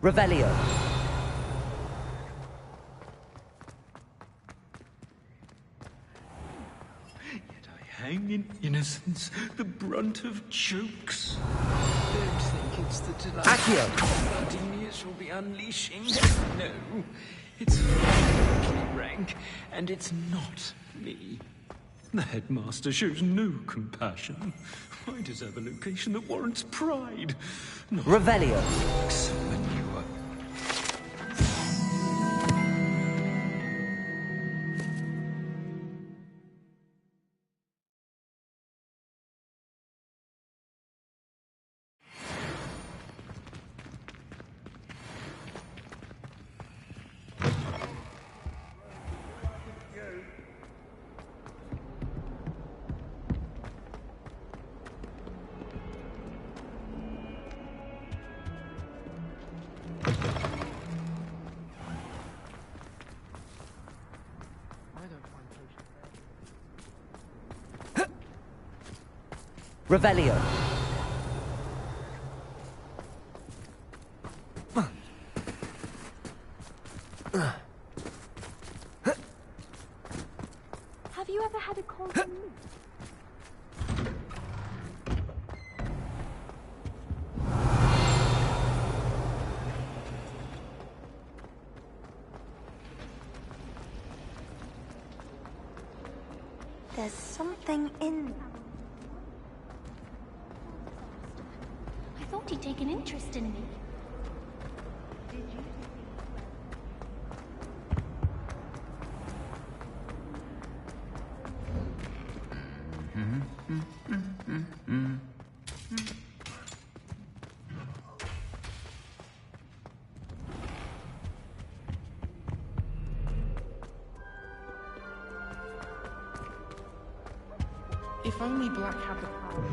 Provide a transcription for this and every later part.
Revelio. Yet I hang in innocence, the brunt of jokes. Don't think it's the delight Accio. confronting me it shall be unleashing. No, it's frankly rank, and it's not me. The headmaster shows no compassion. I deserve a location that warrants pride. Not Revelio. so manure. Revelio. Have you ever had a cold meat? There's something in... I thought he'd take an interest in me. If only Black had the power.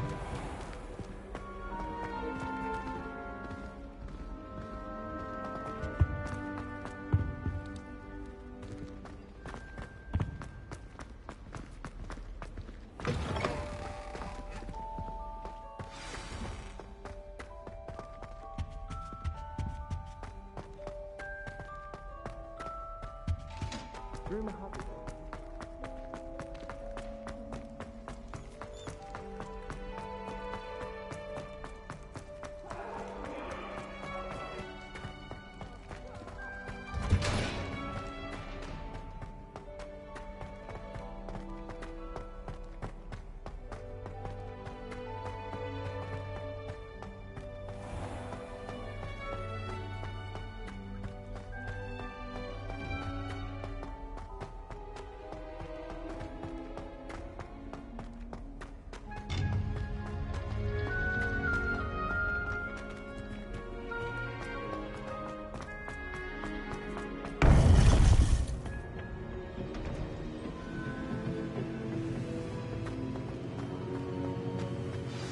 Rumor has it.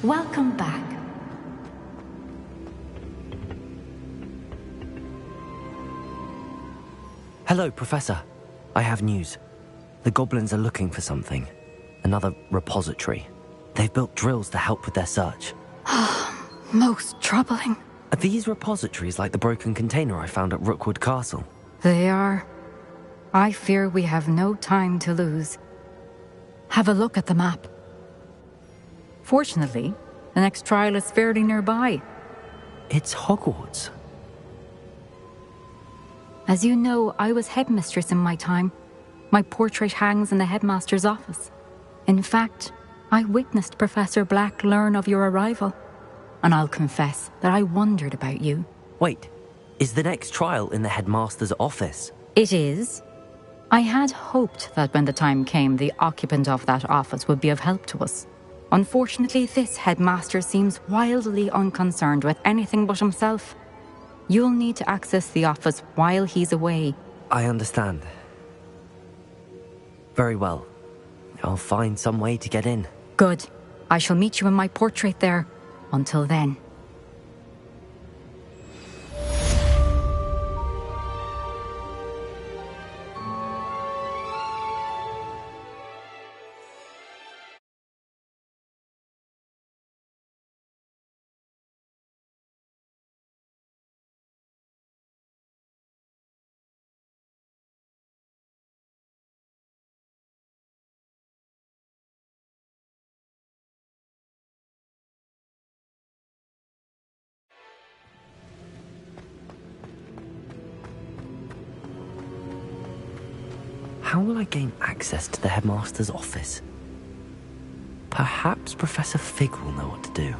Welcome back. Hello, Professor. I have news. The goblins are looking for something. Another repository. They've built drills to help with their search. Most troubling. Are these repositories like the broken container I found at Rookwood Castle? They are. I fear we have no time to lose. Have a look at the map. Fortunately, the next trial is fairly nearby. It's Hogwarts. As you know, I was headmistress in my time. My portrait hangs in the headmaster's office. In fact, I witnessed Professor Black learn of your arrival. And I'll confess that I wondered about you. Wait, is the next trial in the headmaster's office? It is. I had hoped that when the time came, the occupant of that office would be of help to us. Unfortunately, this headmaster seems wildly unconcerned with anything but himself. You'll need to access the office while he's away. I understand. Very well. I'll find some way to get in. Good. I shall meet you in my portrait there. Until then. How will I gain access to the headmaster's office? Perhaps Professor Fig will know what to do.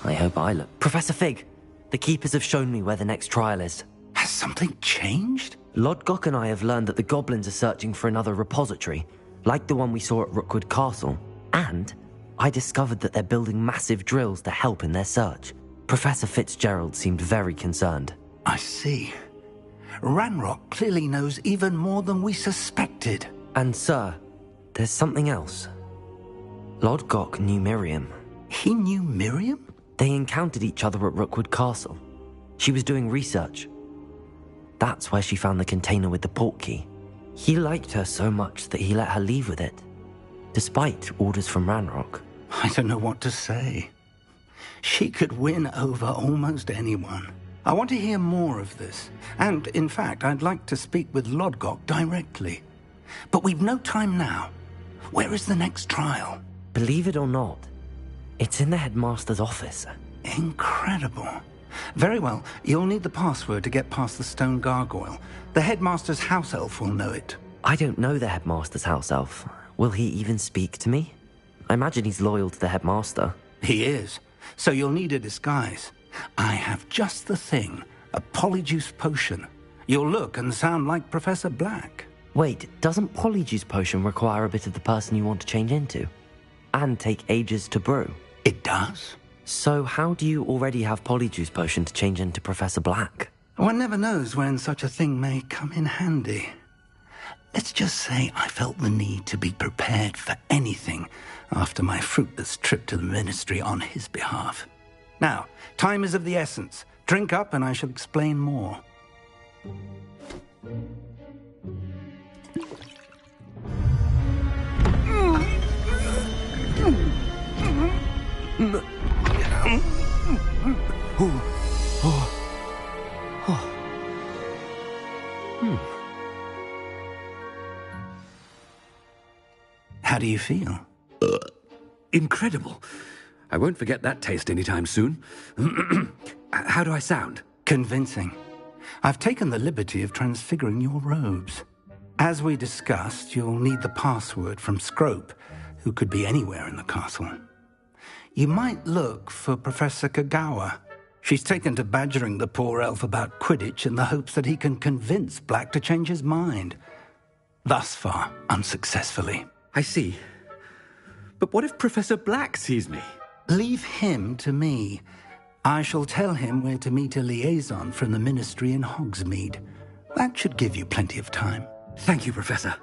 I hope I look... Professor Fig! The Keepers have shown me where the next trial is. Has something changed? Lodgok and I have learned that the goblins are searching for another repository, like the one we saw at Rookwood Castle. And I discovered that they're building massive drills to help in their search. Professor Fitzgerald seemed very concerned. I see. Ranrock clearly knows even more than we suspected. And sir, there's something else. Lodgok knew Miriam. He knew Miriam? They encountered each other at Rookwood Castle. She was doing research. That's where she found the container with the portkey. He liked her so much that he let her leave with it, despite orders from Ranrock. I don't know what to say. She could win over almost anyone. I want to hear more of this. And, in fact, I'd like to speak with Lodgok directly. But we've no time now. Where is the next trial? Believe it or not, it's in the headmaster's office. Incredible. Very well. You'll need the password to get past the stone gargoyle. The headmaster's house elf will know it. I don't know the headmaster's house elf. Will he even speak to me? I imagine he's loyal to the headmaster. He is. So you'll need a disguise. I have just the thing. A polyjuice potion. You'll look and sound like Professor Black. Wait, doesn't Polyjuice Potion require a bit of the person you want to change into? And take ages to brew? It does. So how do you already have Polyjuice Potion to change into Professor Black? One never knows when such a thing may come in handy. Let's just say I felt the need to be prepared for anything after my fruitless trip to the ministry on his behalf. Now, time is of the essence. Drink up and I shall explain more. How do you feel? Incredible. I won't forget that taste anytime soon. How do I sound? Convincing. I've taken the liberty of transfiguring your robes. As we discussed, you'll need the password from Scrope, who could be anywhere in the castle. You might look for Professor Kagawa. She's taken to badgering the poor elf about Quidditch in the hopes that he can convince Black to change his mind. Thus far, unsuccessfully. I see. But what if Professor Black sees me? Leave him to me. I shall tell him where to meet a liaison from the Ministry in Hogsmeade. That should give you plenty of time. Thank you, Professor.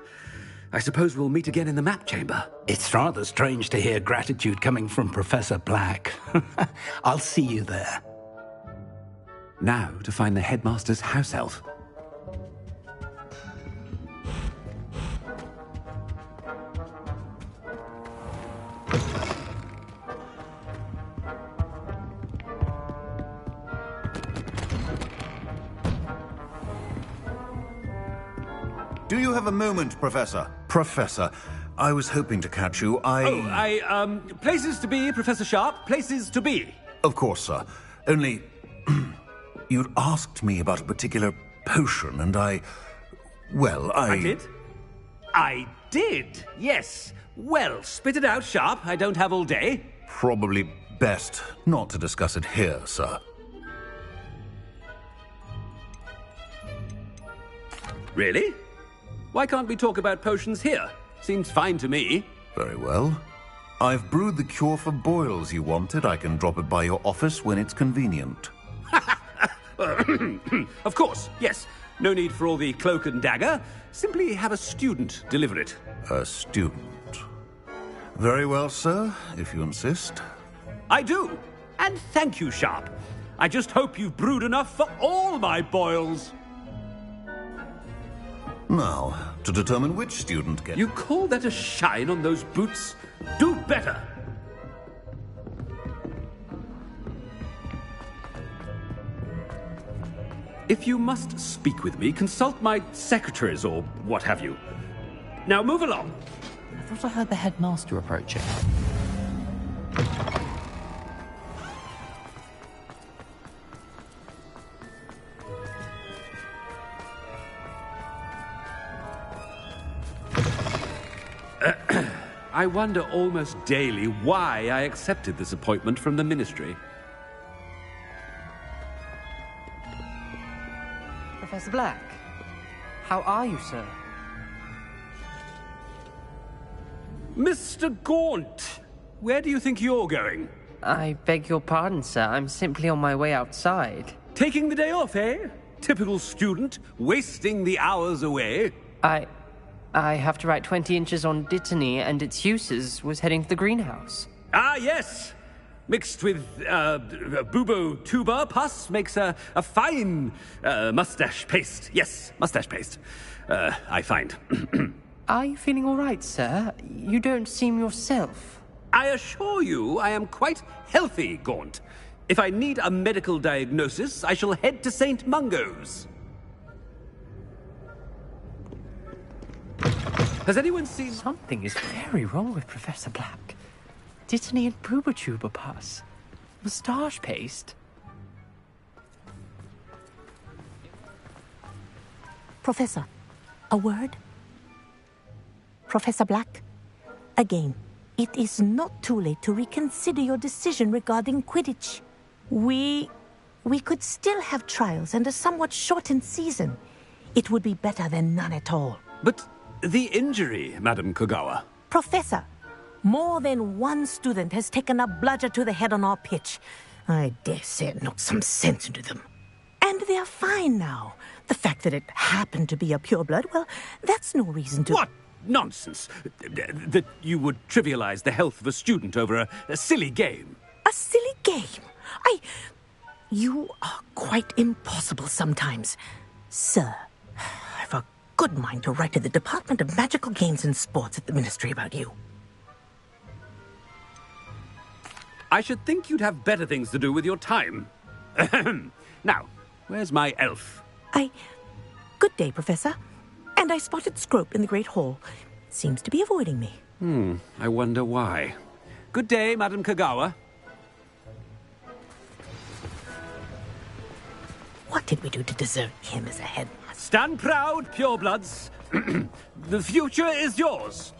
I suppose we'll meet again in the map chamber. It's rather strange to hear gratitude coming from Professor Black. I'll see you there. Now to find the headmaster's house elf. Do you have a moment, Professor? Professor, I was hoping to catch you. Places to be, Professor Sharp. Places to be. Of course, sir. Only... you'd asked me about a particular potion, and I did? I did, yes. Well, spit it out, Sharp. I don't have all day. Probably best not to discuss it here, sir. Really? Why can't we talk about potions here? Seems fine to me. Very well. I've brewed the cure for boils you wanted. I can drop it by your office when it's convenient. Of course, yes. No need for all the cloak and dagger. Simply have a student deliver it. A student. Very well, sir, if you insist. I do. And thank you, Sharp. I just hope you've brewed enough for all my boils. Now, to determine which student gets... You call that a shine on those boots? Do better! If you must speak with me, consult my secretaries or what have you. Now move along. I thought I heard the headmaster approaching. I wonder almost daily why I accepted this appointment from the Ministry. Professor Black, how are you, sir? Mr. Gaunt, where do you think you're going? I beg your pardon, sir. I'm simply on my way outside. Taking the day off, eh? Typical student, wasting the hours away. I have to write 20 inches on Dittany and its uses. Was heading to the greenhouse. Ah, yes. Mixed with bubo tuber pus makes a fine mustache paste. Yes, mustache paste. I find. Are you feeling all right, sir? You don't seem yourself. I assure you I am quite healthy, Gaunt. If I need a medical diagnosis, I shall head to St. Mungo's. Has anyone seen... Something is very wrong with Professor Black. Dittany and Boobertuber pus. Moustache paste. Professor, a word? Professor Black, again, it is not too late to reconsider your decision regarding Quidditch. We could still have trials and a somewhat shortened season. It would be better than none at all. But the injury, Madam Kogawa. Professor, more than one student has taken a bludger to the head on our pitch. I dare say it knocked some sense into them. And they're fine now. The fact that it happened to be a pureblood, well, that's no reason to... What nonsense! That you would trivialize the health of a student over a silly game. A silly game? You are quite impossible sometimes. Sir, I've a good mind to write to the Department of Magical Games and Sports at the Ministry about you. I should think you'd have better things to do with your time. Now, where's my elf? Good day, Professor. And I spotted Scrope in the Great Hall. Seems to be avoiding me. I wonder why. Good day, Madam Kagawa. What did we do to deserve him as a headmaster? Stand proud, purebloods. The future is yours.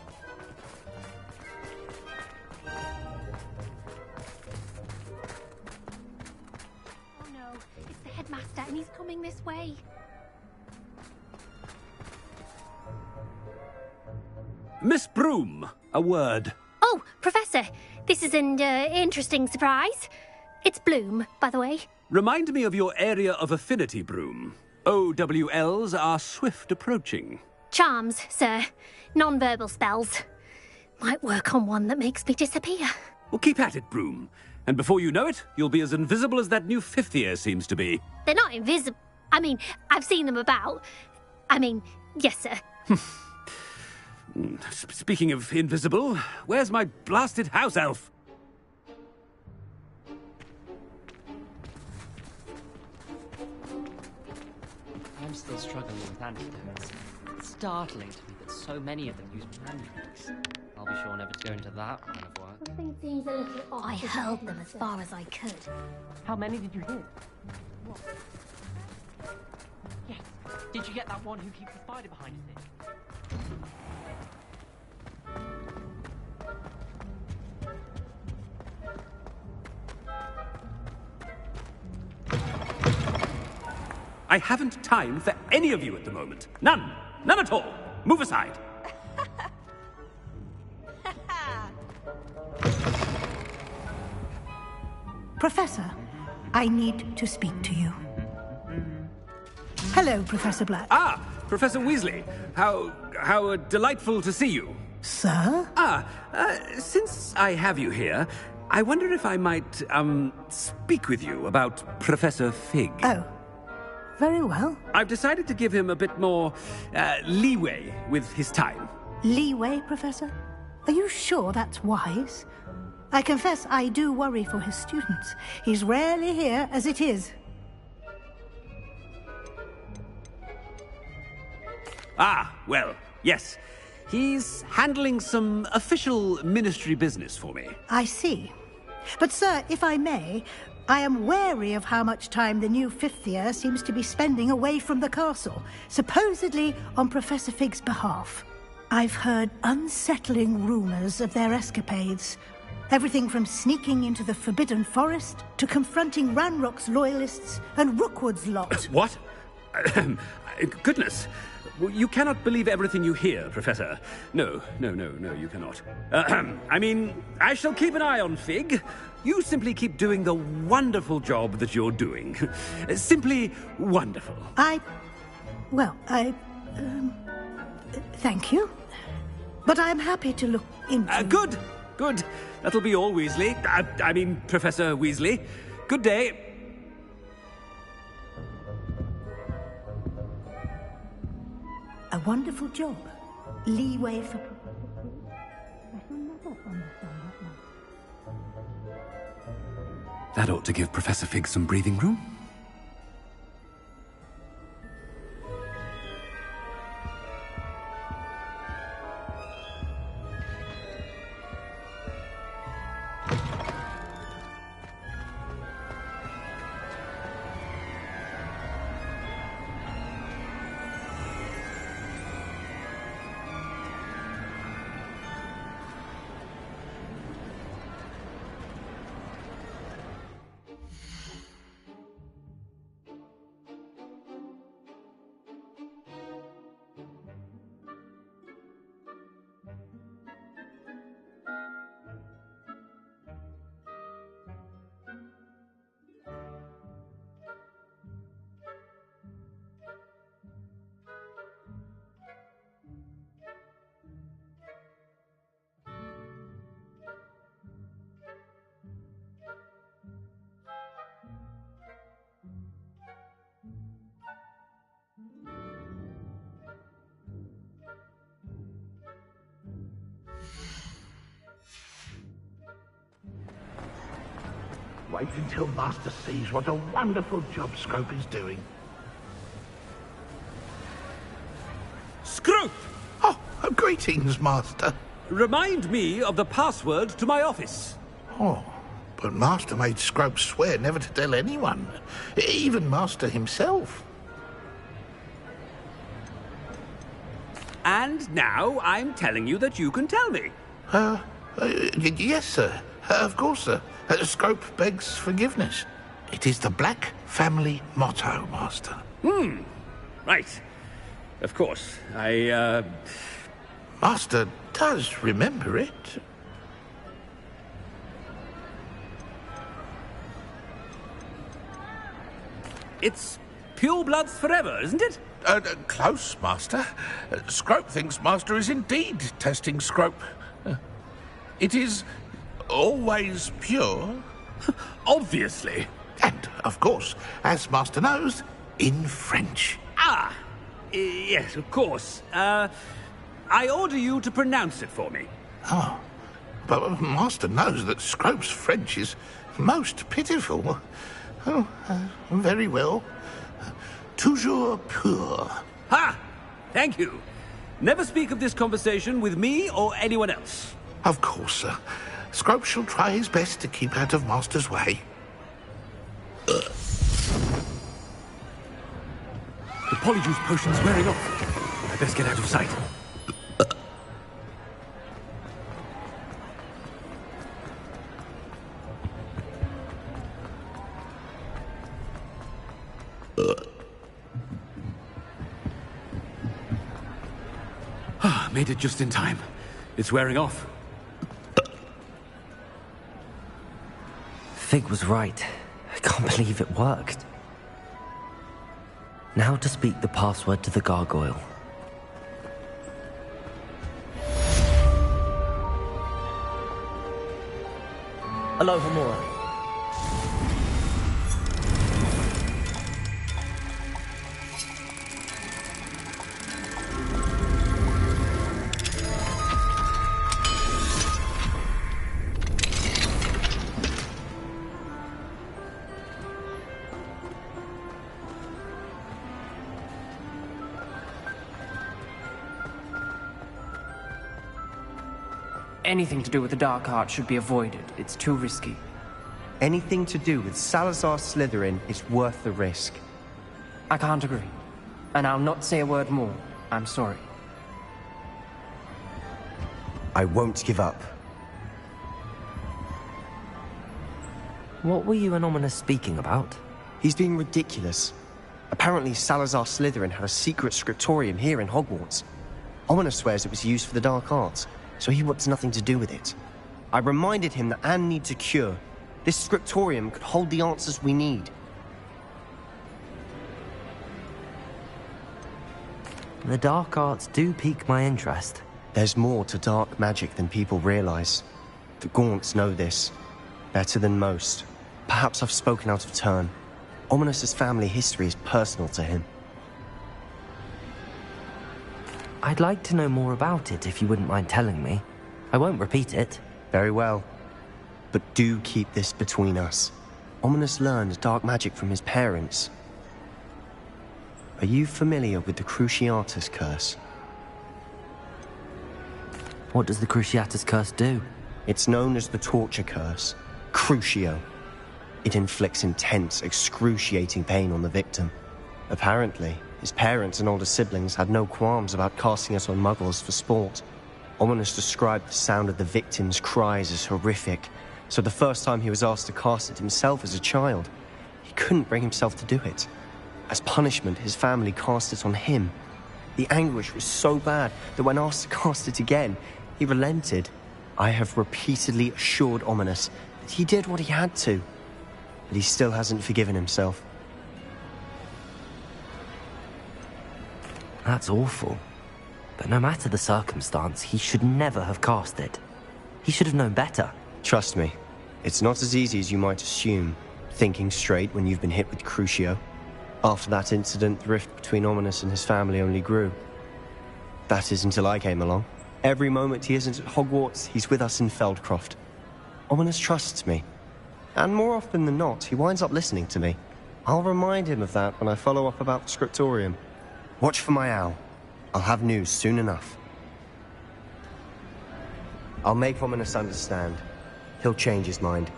Oh no, it's the headmaster and he's coming this way. Miss Broom, a word. Oh, Professor, this is an interesting surprise. It's Bloom, by the way. Remind me of your area of affinity, Broom. OWLs are swift approaching. Charms, sir. Non-verbal spells. Might work on one that makes me disappear. Well, keep at it, Broom. And before you know it, you'll be as invisible as that new fifth year seems to be. They're not invisible. I mean, I've seen them about. Yes, sir. Speaking of invisible, where's my blasted house elf? I'm still struggling with antidotes. It's startling to me that so many of them use mandrake. I'll be sure never to go into that line of work. Something seems a little off. I hurled them as far as I could. How many did you hit? What? Yes. Did you get that one who keeps the spider behind his ear? I haven't time for any of you at the moment. None. None at all. Move aside. Professor, I need to speak to you. Hello, Professor Black. Ah, Professor Weasley. How delightful to see you. Sir? Since I have you here, I wonder if I might, speak with you about Professor Fig. Oh. Very well. I've decided to give him a bit more, leeway with his time. Leeway, Professor? Are you sure that's wise? I confess I do worry for his students. He's rarely here as it is. Ah, well, yes. He's handling some official ministry business for me. I see. But, sir, if I may, I am wary of how much time the new fifth year seems to be spending away from the castle, supposedly on Professor Fig's behalf. I've heard unsettling rumors of their escapades. Everything from sneaking into the Forbidden Forest to confronting Ranrock's loyalists and Rookwood's lot. What? Goodness. You cannot believe everything you hear, Professor. No, you cannot. I shall keep an eye on Fig. You simply keep doing the wonderful job that you're doing. Simply wonderful. Thank you. But I'm happy to look into... Good. That'll be all, Weasley. Professor Weasley. Good day. A wonderful job. Leeway for... That ought to give Professor Fig some breathing room. Wait until Master sees what a wonderful job Scrope is doing. Scrope! Oh, good Greetings, Master. Remind me of the password to my office. Oh, but Master made Scrope swear never to tell anyone, even Master himself. And now I'm telling you that you can tell me. Yes, sir. Of course, sir. Scrope begs forgiveness. It is the Black family motto, Master. Right. Of course. Master does remember it. It's pure bloods forever, isn't it? Close, Master. Scrope thinks Master is indeed testing Scrope. It is always pure. Obviously. And, of course, as Master knows, in French. Ah! Yes, of course. I order you to pronounce it for me. Oh, but Master knows that Scrope's French is most pitiful. Oh, very well. Toujours pur. Ha! Thank you. Never speak of this conversation with me or anyone else. Of course, sir. Scrope shall try his best to keep out of Master's way. The polyjuice potion's wearing off. I best get out of sight. Made it just in time. It's wearing off. Fig was right. I can't believe it worked. Now to speak the password to the gargoyle. Aloha Mora. Anything to do with the dark art should be avoided. It's too risky. Anything to do with Salazar Slytherin is worth the risk. I can't agree. And I'll not say a word more. I'm sorry. I won't give up. What were you and Ominous speaking about? He's being ridiculous. Apparently Salazar Slytherin had a secret scriptorium here in Hogwarts. Ominous swears it was used for the dark arts, so he wants nothing to do with it. I reminded him that Anne needs a cure. This scriptorium could hold the answers we need. The dark arts do pique my interest. There's more to dark magic than people realize. The Gaunts know this. Better than most. Perhaps I've spoken out of turn. Ominous's family history is personal to him. I'd like to know more about it if you wouldn't mind telling me. I won't repeat it. Very well. But do keep this between us. Ominous learned dark magic from his parents. Are you familiar with the Cruciatus Curse? What does the Cruciatus Curse do? It's known as the Torture Curse. Crucio. It inflicts intense, excruciating pain on the victim. Apparently, his parents and older siblings had no qualms about casting it on muggles for sport. Ominous described the sound of the victim's cries as horrific, so the first time he was asked to cast it himself as a child, he couldn't bring himself to do it. As punishment, his family cast it on him. The anguish was so bad that when asked to cast it again, he relented. I have repeatedly assured Ominous that he did what he had to, but he still hasn't forgiven himself. That's awful. But no matter the circumstance, he should never have cast it. He should have known better. Trust me, it's not as easy as you might assume, thinking straight when you've been hit with Crucio. After that incident, the rift between Ominous and his family only grew. That is until I came along. Every moment he isn't at Hogwarts, he's with us in Feldcroft. Ominous trusts me. And more often than not, he winds up listening to me. I'll remind him of that when I follow up about the scriptorium. Watch for my owl. I'll have news soon enough. I'll make Romanus understand. He'll change his mind.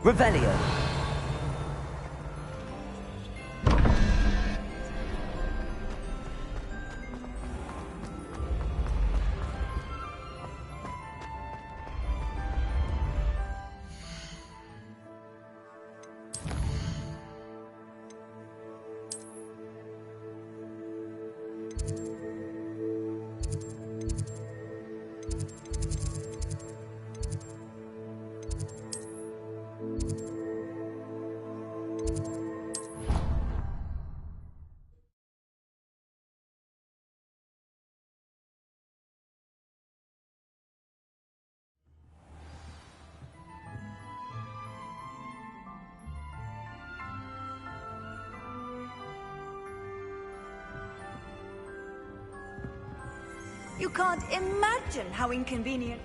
Revelio. You can't imagine how inconvenient.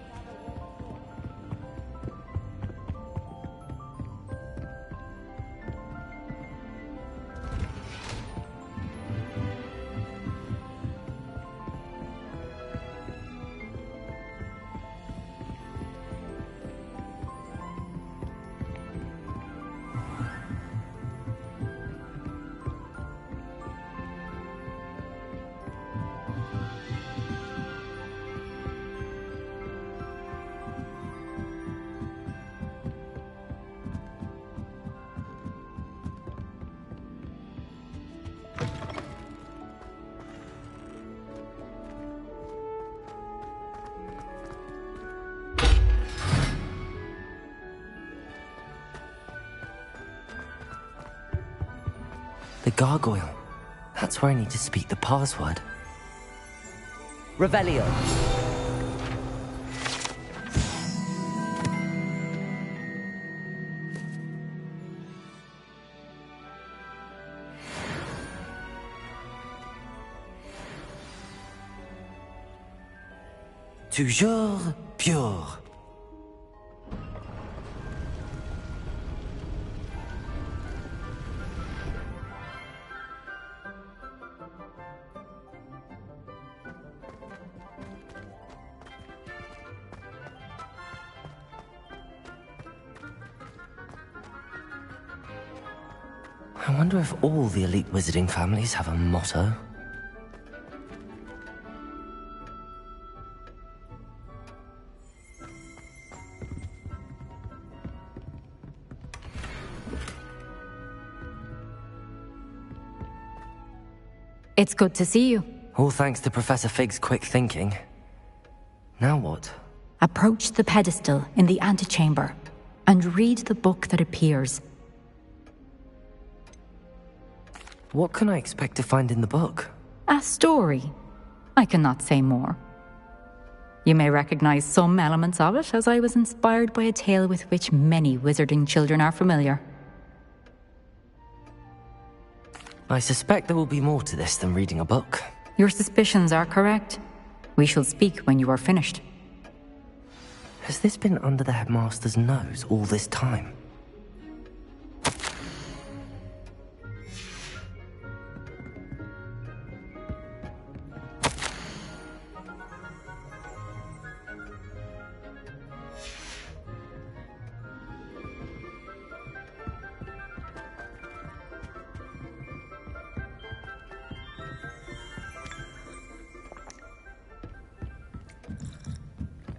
The gargoyle. That's where I need to speak the password. Revelio. Toujours pure. I wonder if all the elite wizarding families have a motto. It's good to see you. All thanks to Professor Fig's quick thinking. Now what? Approach the pedestal in the antechamber and read the book that appears. What can I expect to find in the book? A story. I cannot say more. You may recognize some elements of it, as I was inspired by a tale with which many wizarding children are familiar. I suspect there will be more to this than reading a book. Your suspicions are correct. We shall speak when you are finished. Has this been under the headmaster's nose all this time?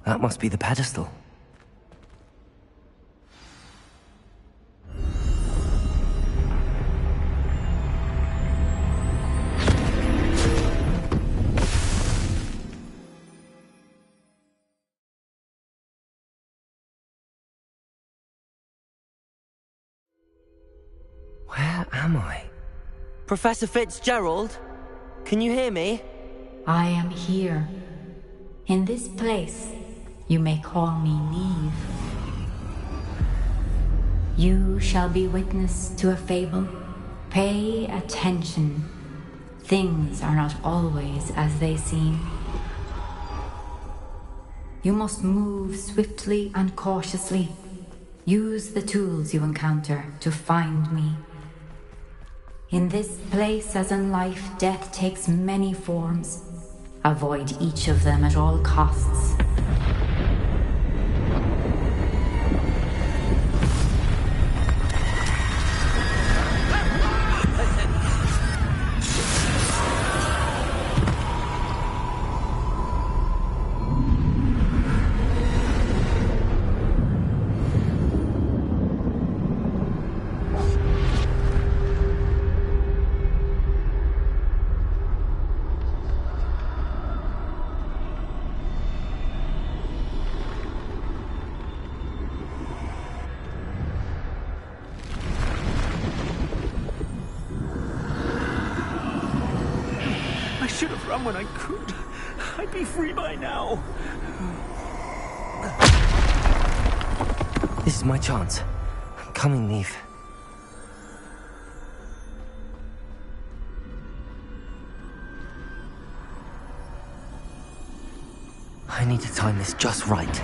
That must be the pedestal. Where am I? Professor Fitzgerald? Can you hear me? I am here. In this place, you may call me Neve. You shall be witness to a fable. Pay attention. Things are not always as they seem. You must move swiftly and cautiously. Use the tools you encounter to find me. In this place, as in life, death takes many forms. Avoid each of them at all costs. I should have run when I could. I'd be free by now. This is my chance. I'm coming, Neve. I need to time this just right.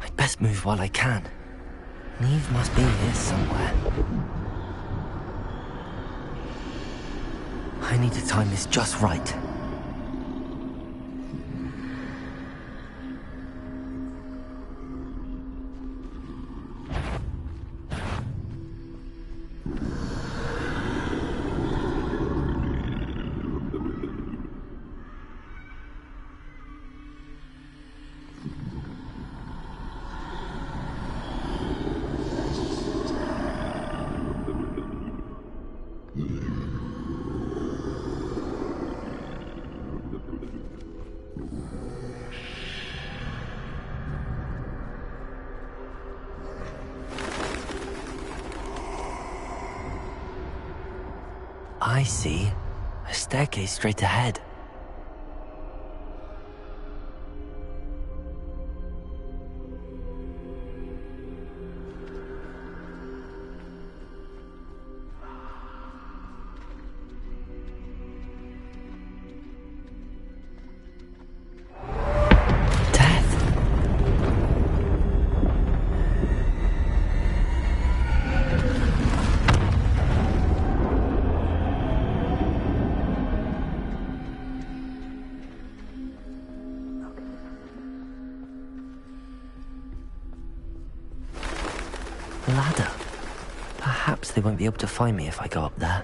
I'd best move while I can. Neve must be here somewhere. I need to time this just right. I see. A staircase straight ahead. Ladder. Perhaps they won't be able to find me if I go up there.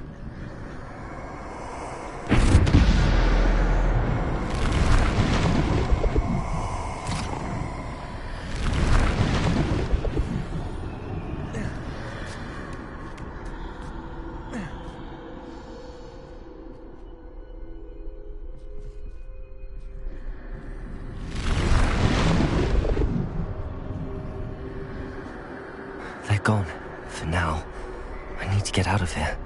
They're gone, for now. I need to get out of here.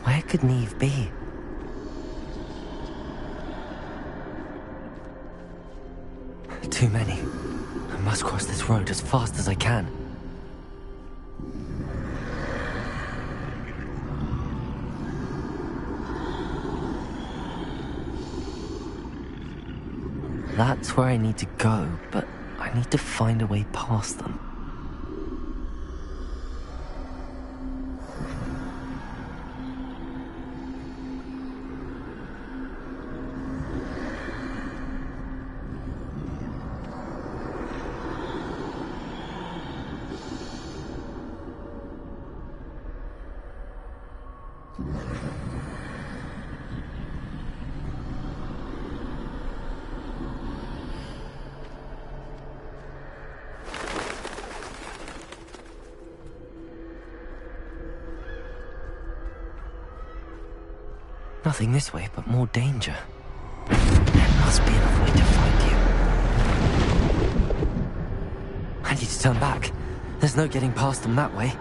Where could Neve be? Too many. I must cross this road as fast as I can. That's where I need to go, but I need to find a way past them. Nothing this way, but more danger. There must be another way to find you. I need to turn back. There's no getting past them that way.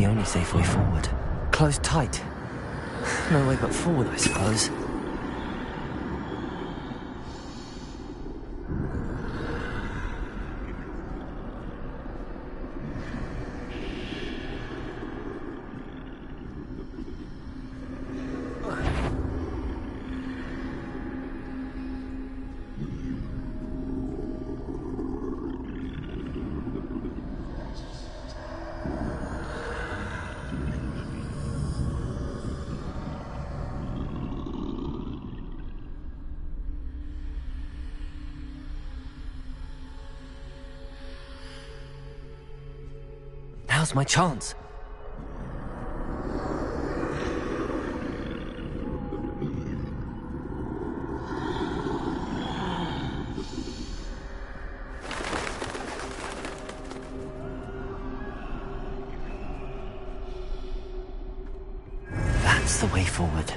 the only safe way forward. Closed tight. No way but forward, I suppose. Now's my chance. That's the way forward.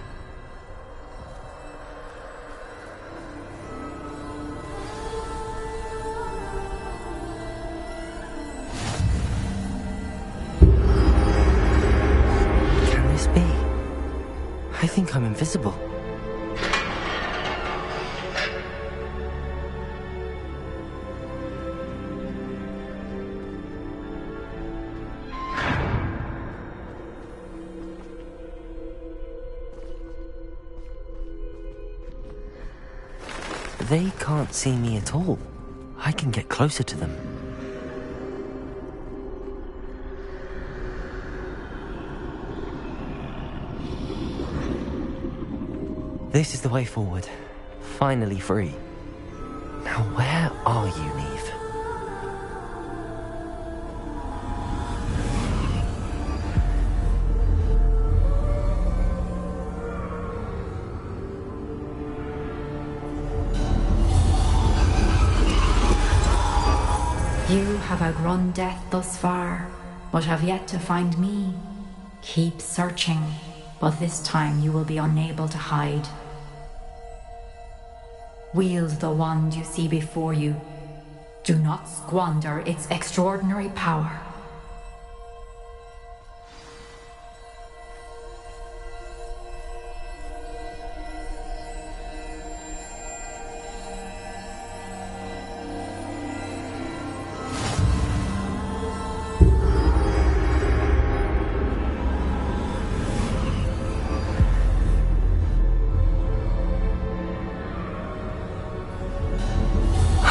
I think I'm invisible. They can't see me at all. I can get closer to them. This is the way forward. Finally free. Now where are you, Neve? You have outrun death thus far, but have yet to find me. Keep searching, but this time you will be unable to hide. Wield the wand you see before you. Do not squander its extraordinary power.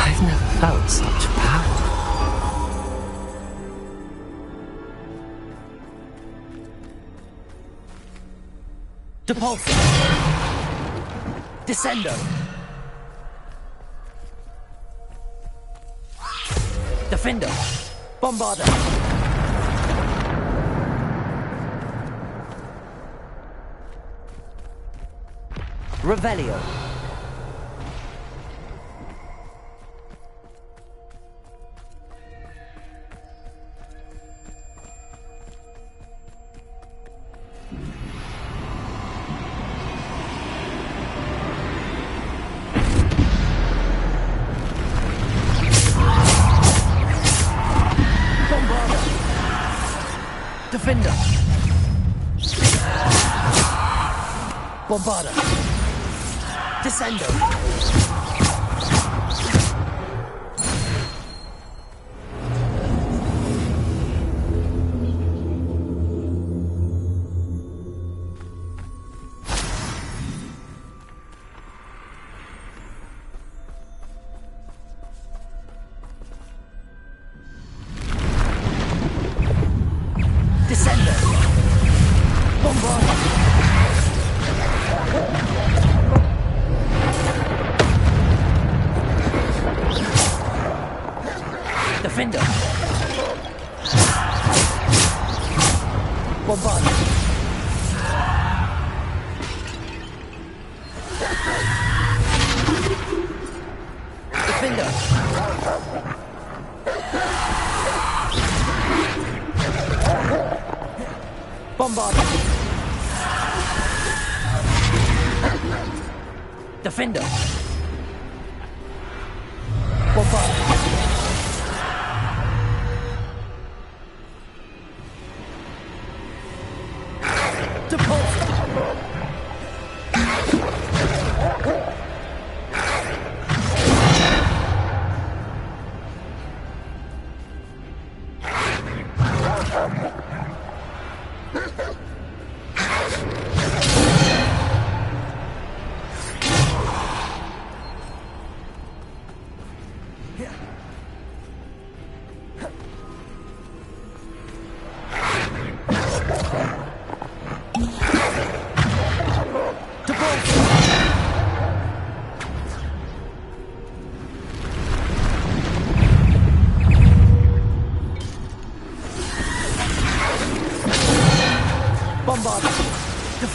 I've never felt such power. Depulso! Descendo! Defendo! Bombarda! Revelio! Defender! Bombarda! Descendo! Descendo! Bombarda! Defender! Bombarda! Defender! Bombarda! Defender! Bombarda!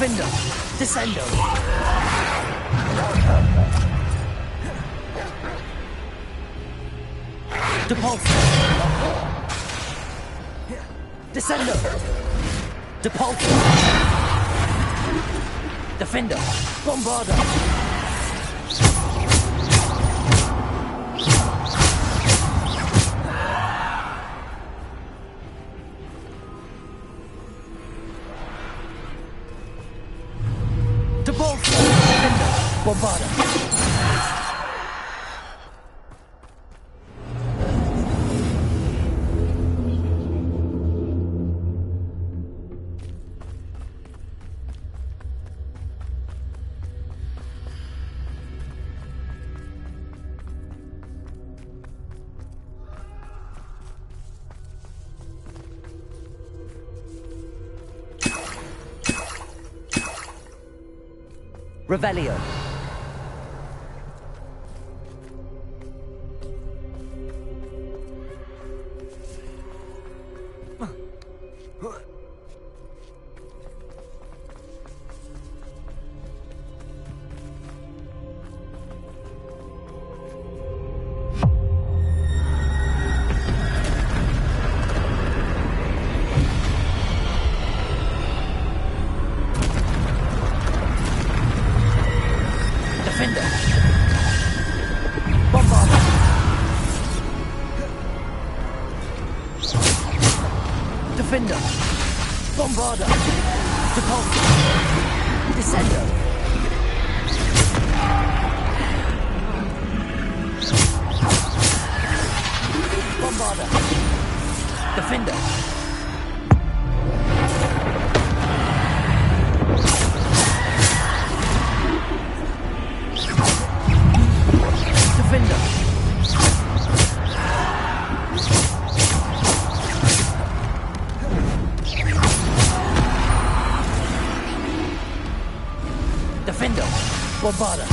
Defender! Descendo! Depulso! Descendo! Depulso! Defender! Bombarda! Bombarda! Revelio. Defender! Bombarda! Depulso! Descendo! Bombarda! Defender! Defender! Defender! Bombarda!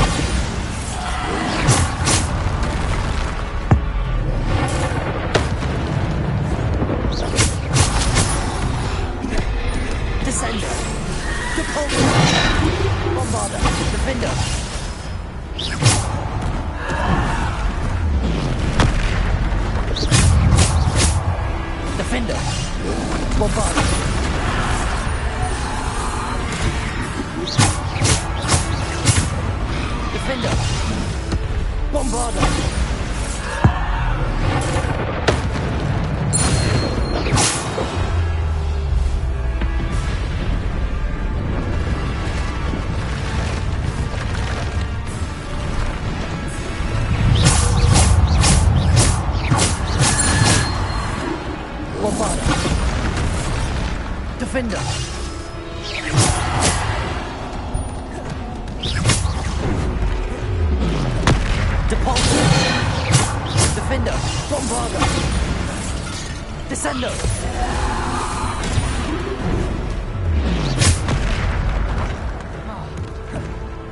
Descender! Depulso! Bombarda! Defender! Defender! Bombarda! Defender! Bombarda! Bombarda! Defender! Depulso! Defender! Bombarda! Descendo!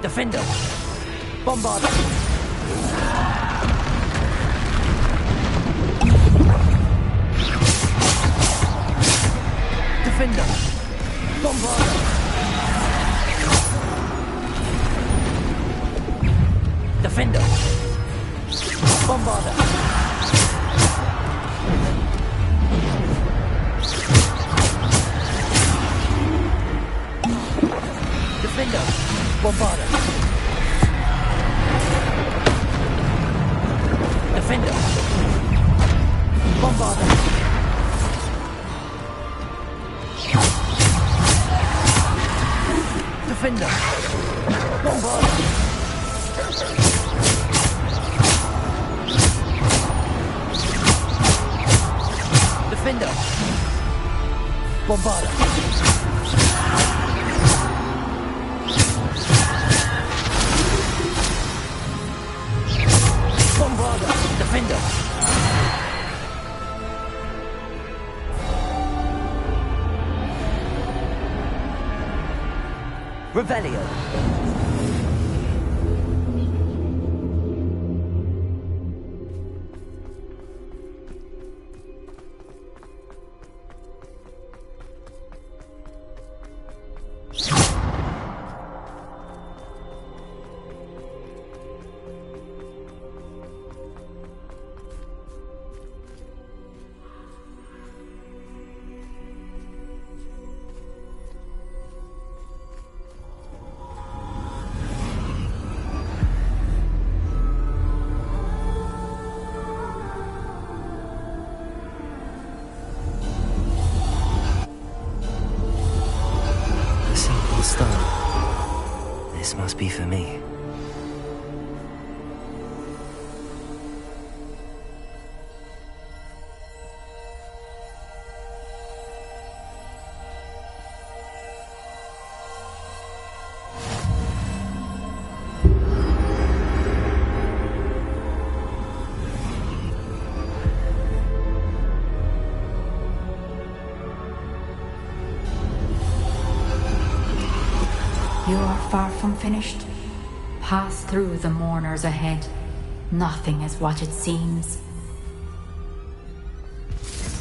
Defender! Bombarda! Defender! Bombarda! Defender! Bombarda! Defender! Bombarda! Defender! Bombarda! Defender! Bombarda! Defender! Bombarda! Bombarda! Defender! Revelio. This must be for me. You are far from finished. Pass through the mourners ahead. Nothing is what it seems.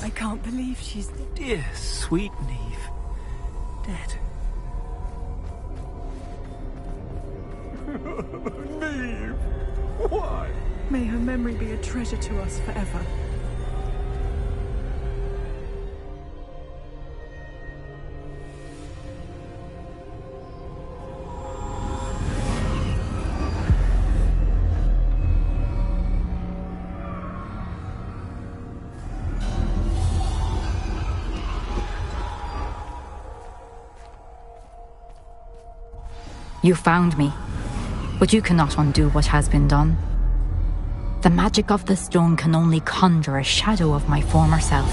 I can't believe she's... Dear, sweet Neve. Dead. Neve! Why? May her memory be a treasure to us forever. You found me, but you cannot undo what has been done. The magic of the stone can only conjure a shadow of my former self.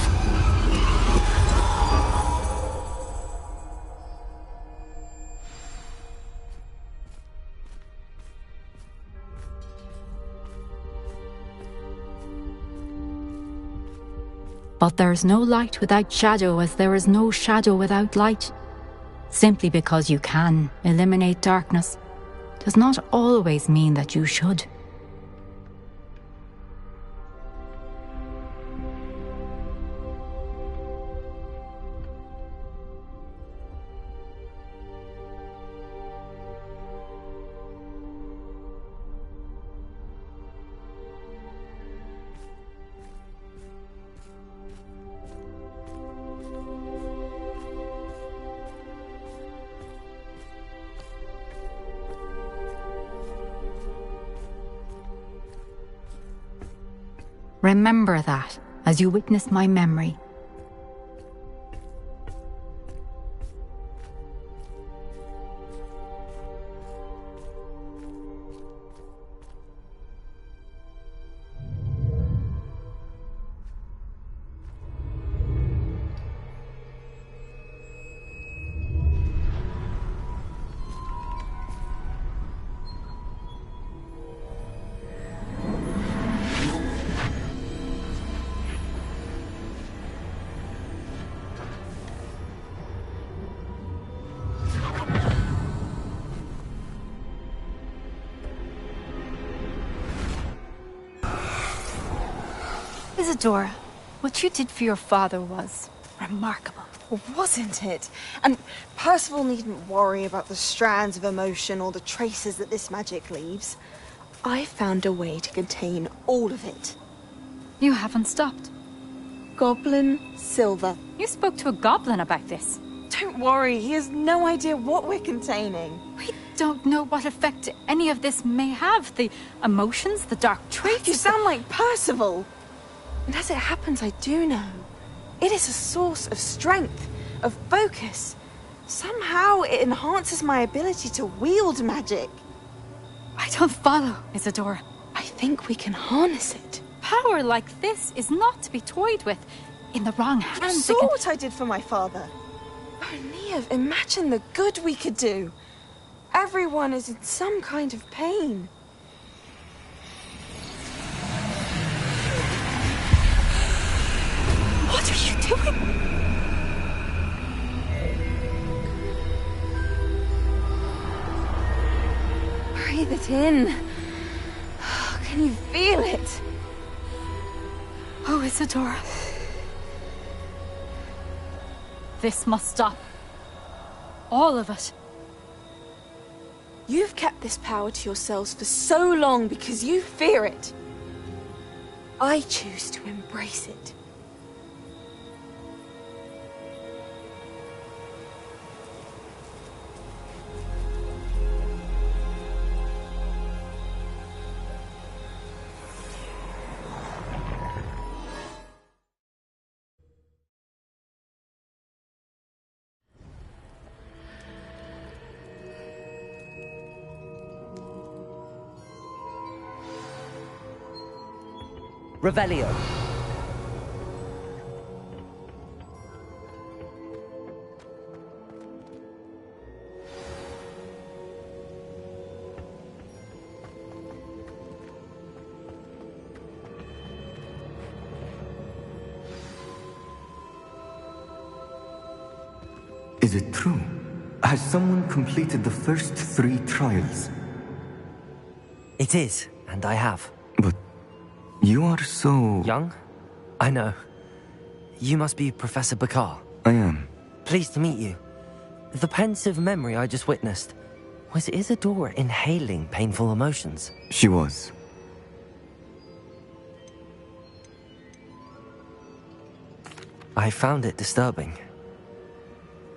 But there is no light without shadow, as there is no shadow without light. Simply because you can eliminate darkness does not always mean that you should. Remember that as you witness my memory. Isadora, what you did for your father was remarkable. Wasn't it? And Percival needn't worry about the strands of emotion or the traces that this magic leaves. I found a way to contain all of it. You haven't stopped. Goblin Silver. You spoke to a goblin about this. Don't worry, he has no idea what we're containing. We don't know what effect any of this may have. The emotions, the dark traits. You sound like Percival. And as it happens, I do know. It is a source of strength, of focus. Somehow it enhances my ability to wield magic. I don't follow, Isadora. I think we can harness it. Power like this is not to be toyed with. In the wrong hands, You saw what I did for my father. Oh, Neve, imagine the good we could do. Everyone is in some kind of pain. What are you doing? Breathe it in. Can you feel it? Oh, Isadora. This must stop. All of it. You've kept this power to yourselves for so long because you fear it. I choose to embrace it. Revelio. Is it true? Has someone completed the first 3 trials? It is, and I have. But you are so... young? I know. You must be Professor Bakar. I am. Pleased to meet you. The pensive memory I just witnessed, was Isadora inhaling painful emotions? She was. I found it disturbing.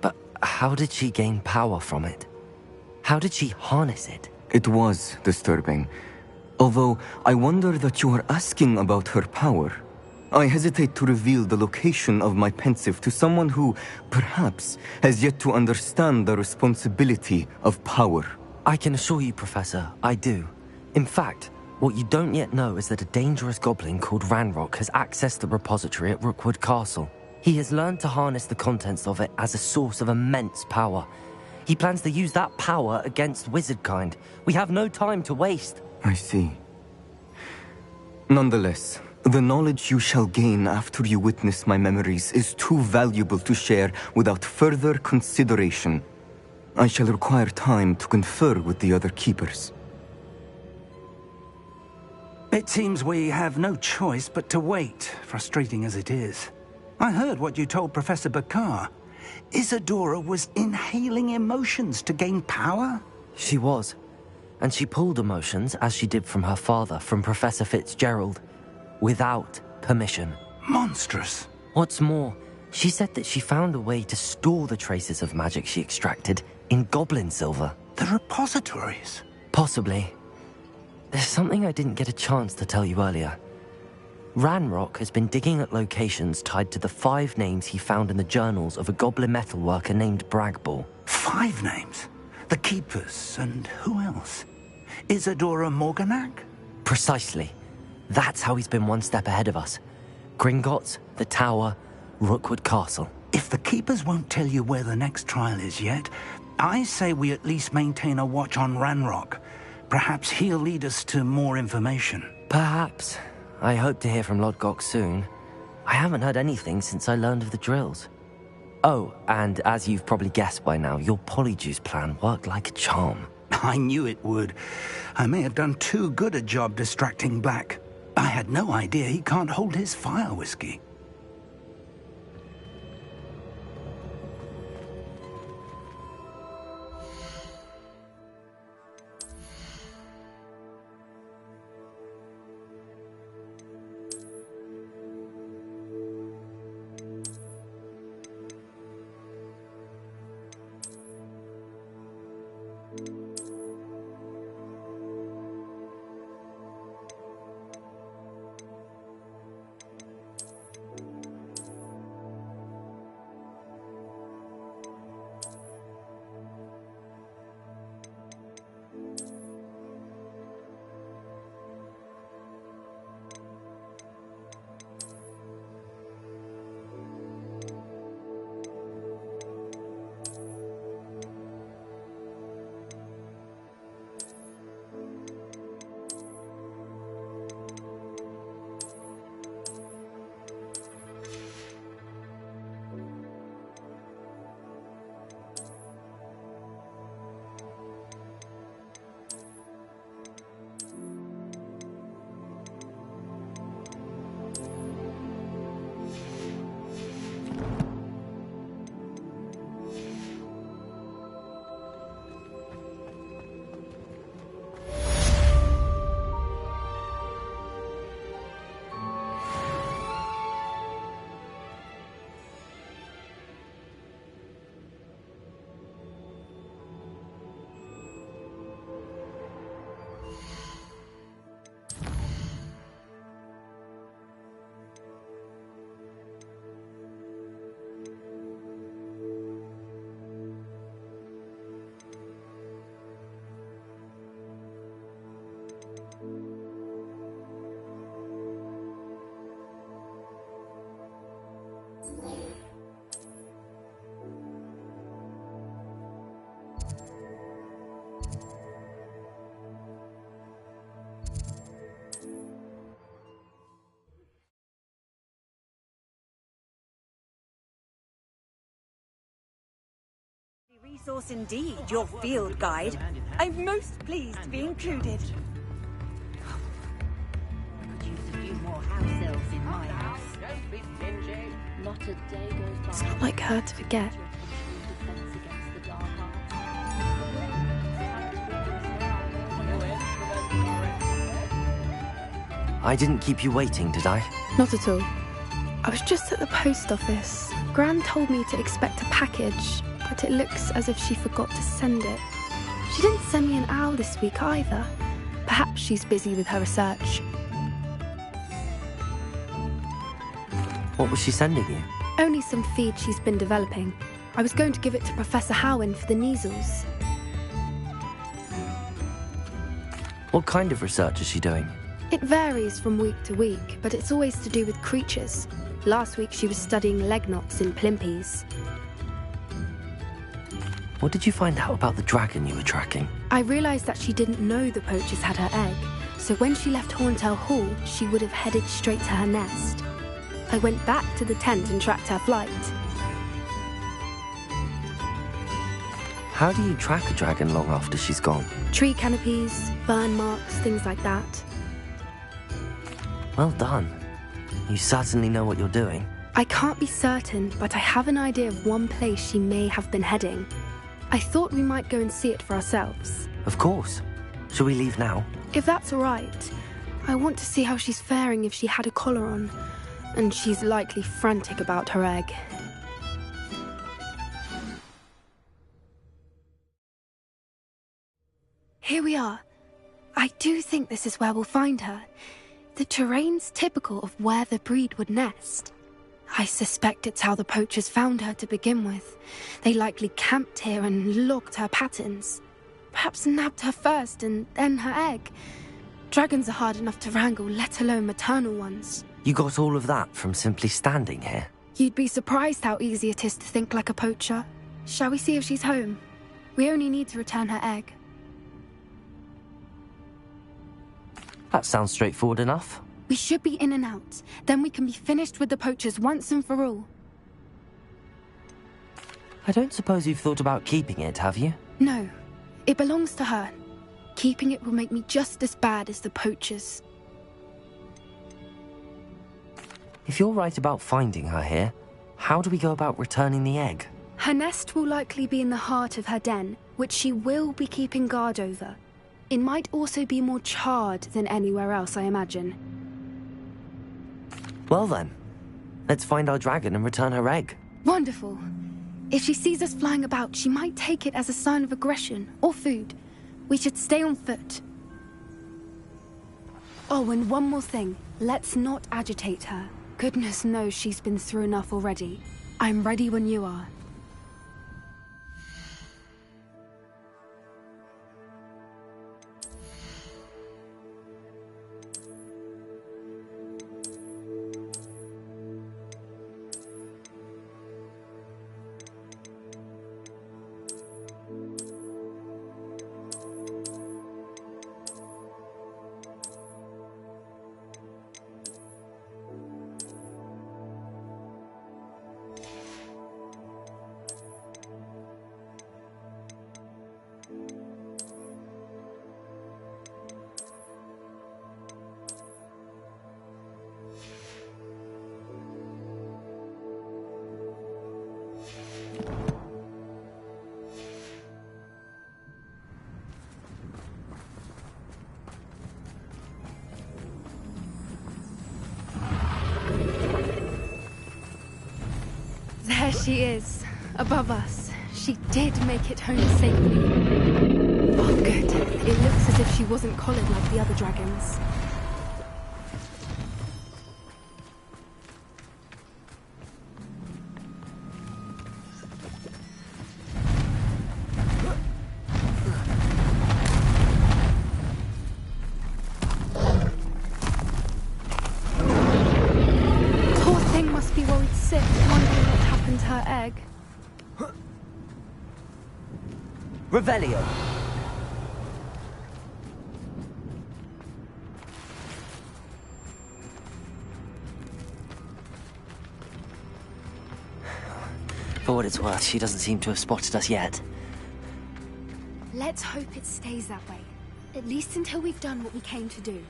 But how did she gain power from it? How did she harness it? It was disturbing. Although, I wonder that you are asking about her power. I hesitate to reveal the location of my pensive to someone who, perhaps, has yet to understand the responsibility of power. I can assure you, Professor, I do. In fact, what you don't yet know is that a dangerous goblin called Ranrock has accessed the repository at Rookwood Castle. He has learned to harness the contents of it as a source of immense power. He plans to use that power against wizardkind. We have no time to waste. I see. Nonetheless, the knowledge you shall gain after you witness my memories is too valuable to share without further consideration. I shall require time to confer with the other keepers. It seems we have no choice but to wait, frustrating as it is. I heard what you told Professor Bakar. Isadora was inhaling emotions to gain power? She was. And she pulled emotions, as she did from her father, from Professor Fitzgerald, without permission. Monstrous. What's more, she said that she found a way to store the traces of magic she extracted in goblin silver. The repositories? Possibly. There's something I didn't get a chance to tell you earlier. Ranrock has been digging at locations tied to the 5 names he found in the journals of a goblin metalworker named Bragball. 5 names? The Keepers, and who else? Isadora Morganac? Precisely. That's how he's been one step ahead of us. Gringotts, the Tower, Rookwood Castle. If the Keepers won't tell you where the next trial is yet, I say we at least maintain a watch on Ranrock. Perhaps he'll lead us to more information. Perhaps. I hope to hear from Lodgok soon. I haven't heard anything since I learned of the drills. Oh, and as you've probably guessed by now, your Polyjuice plan worked like a charm. I knew it would. I may have done too good a job distracting Black. I had no idea he can't hold his fire whiskey. resource indeed, your field guide. I'm most pleased to be included. Could use a few more house elves in my house. Not a day goes by. It's not like her to forget. I didn't keep you waiting, did I? Not at all. I was just at the post office. Gran told me to expect a package, but it looks as if she forgot to send it. She didn't send me an owl this week either. Perhaps she's busy with her research. What was she sending you? Only some feed she's been developing. I was going to give it to Professor Howen for the measles. What kind of research is she doing? It varies from week to week, but it's always to do with creatures. Last week she was studying leg knots in plimpies. What did you find out about the dragon you were tracking? I realised that she didn't know the poachers had her egg, so when she left Horntail Hall, she would have headed straight to her nest. I went back to the tent and tracked her flight. How do you track a dragon long after she's gone? Tree canopies, burn marks, things like that. Well done. You certainly know what you're doing. I can't be certain, but I have an idea of one place she may have been heading. I thought we might go and see it for ourselves. Of course. Shall we leave now? If that's all right. I want to see how she's faring if she had a collar on. And she's likely frantic about her egg. Here we are. I do think this is where we'll find her. The terrain's typical of where the breed would nest. I suspect it's how the poachers found her to begin with. They likely camped here and logged her patterns. Perhaps nabbed her first and then her egg. Dragons are hard enough to wrangle, let alone maternal ones. You got all of that from simply standing here? You'd be surprised how easy it is to think like a poacher. Shall we see if she's home? We only need to return her egg. That sounds straightforward enough. We should be in and out. Then we can be finished with the poachers once and for all. I don't suppose you've thought about keeping it, have you? No. It belongs to her. Keeping it will make me just as bad as the poachers. If you're right about finding her here, how do we go about returning the egg? Her nest will likely be in the heart of her den, which she will be keeping guard over. It might also be more charred than anywhere else, I imagine. Well then, let's find our dragon and return her egg. Wonderful. If she sees us flying about, she might take it as a sign of aggression or food. We should stay on foot. Oh, and one more thing. Let's not agitate her. Goodness knows she's been through enough already. I'm ready when you are. There she is, above us. She did make it home safely. Oh, good. It looks as if she wasn't collared like the other dragons. Poor thing must be worried sick, wondering what happened to her egg. Revelio. For what it's worth, she doesn't seem to have spotted us yet. Let's hope it stays that way. At least until we've done what we came to do.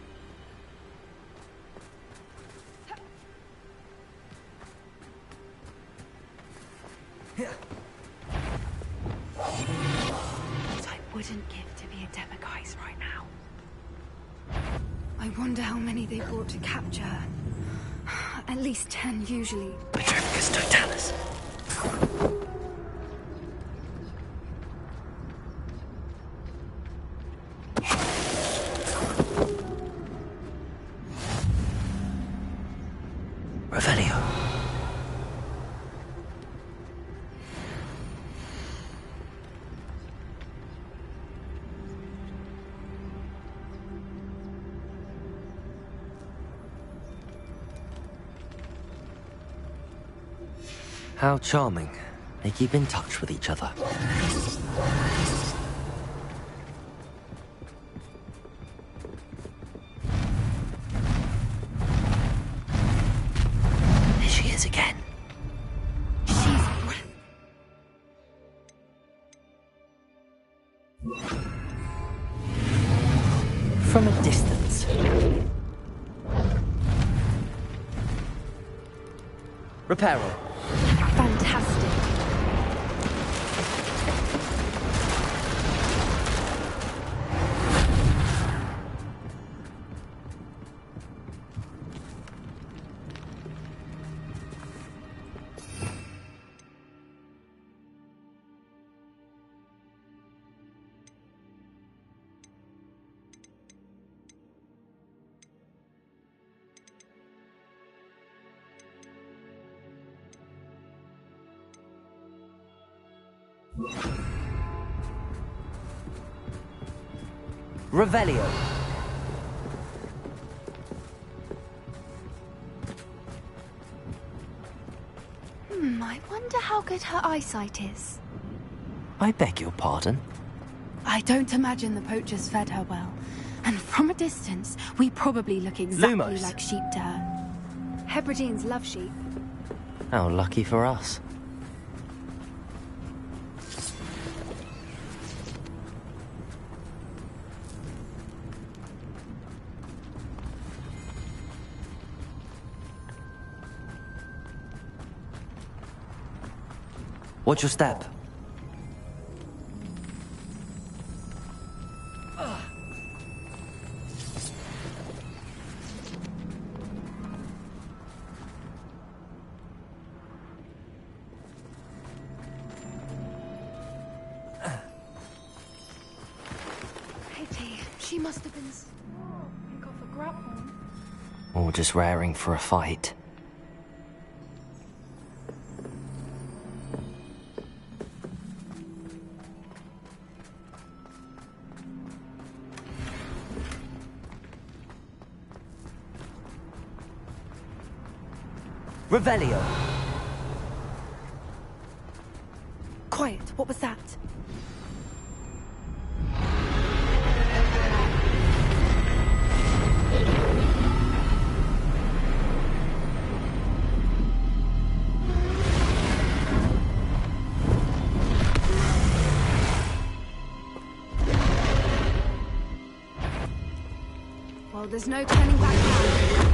What I wouldn't give to be a Demogorgon right now. I wonder how many they brought to capture her. At least 10 usually. Petrificus totalis. Revelio. How charming. They keep in touch with each other. There she is again. From a distance. Reparo. Fantastic. Revelio. I wonder how good her eyesight is. I beg your pardon? I don't imagine the poachers fed her well. And from a distance, we probably look exactly Lumos. like sheep to her. Hebrideans love sheep. How lucky for us. Watch your step. Pity. She must have been pick off a grapple. Or just raring for a fight. Revelio. Quiet. What was that? Well, there's no turning back now.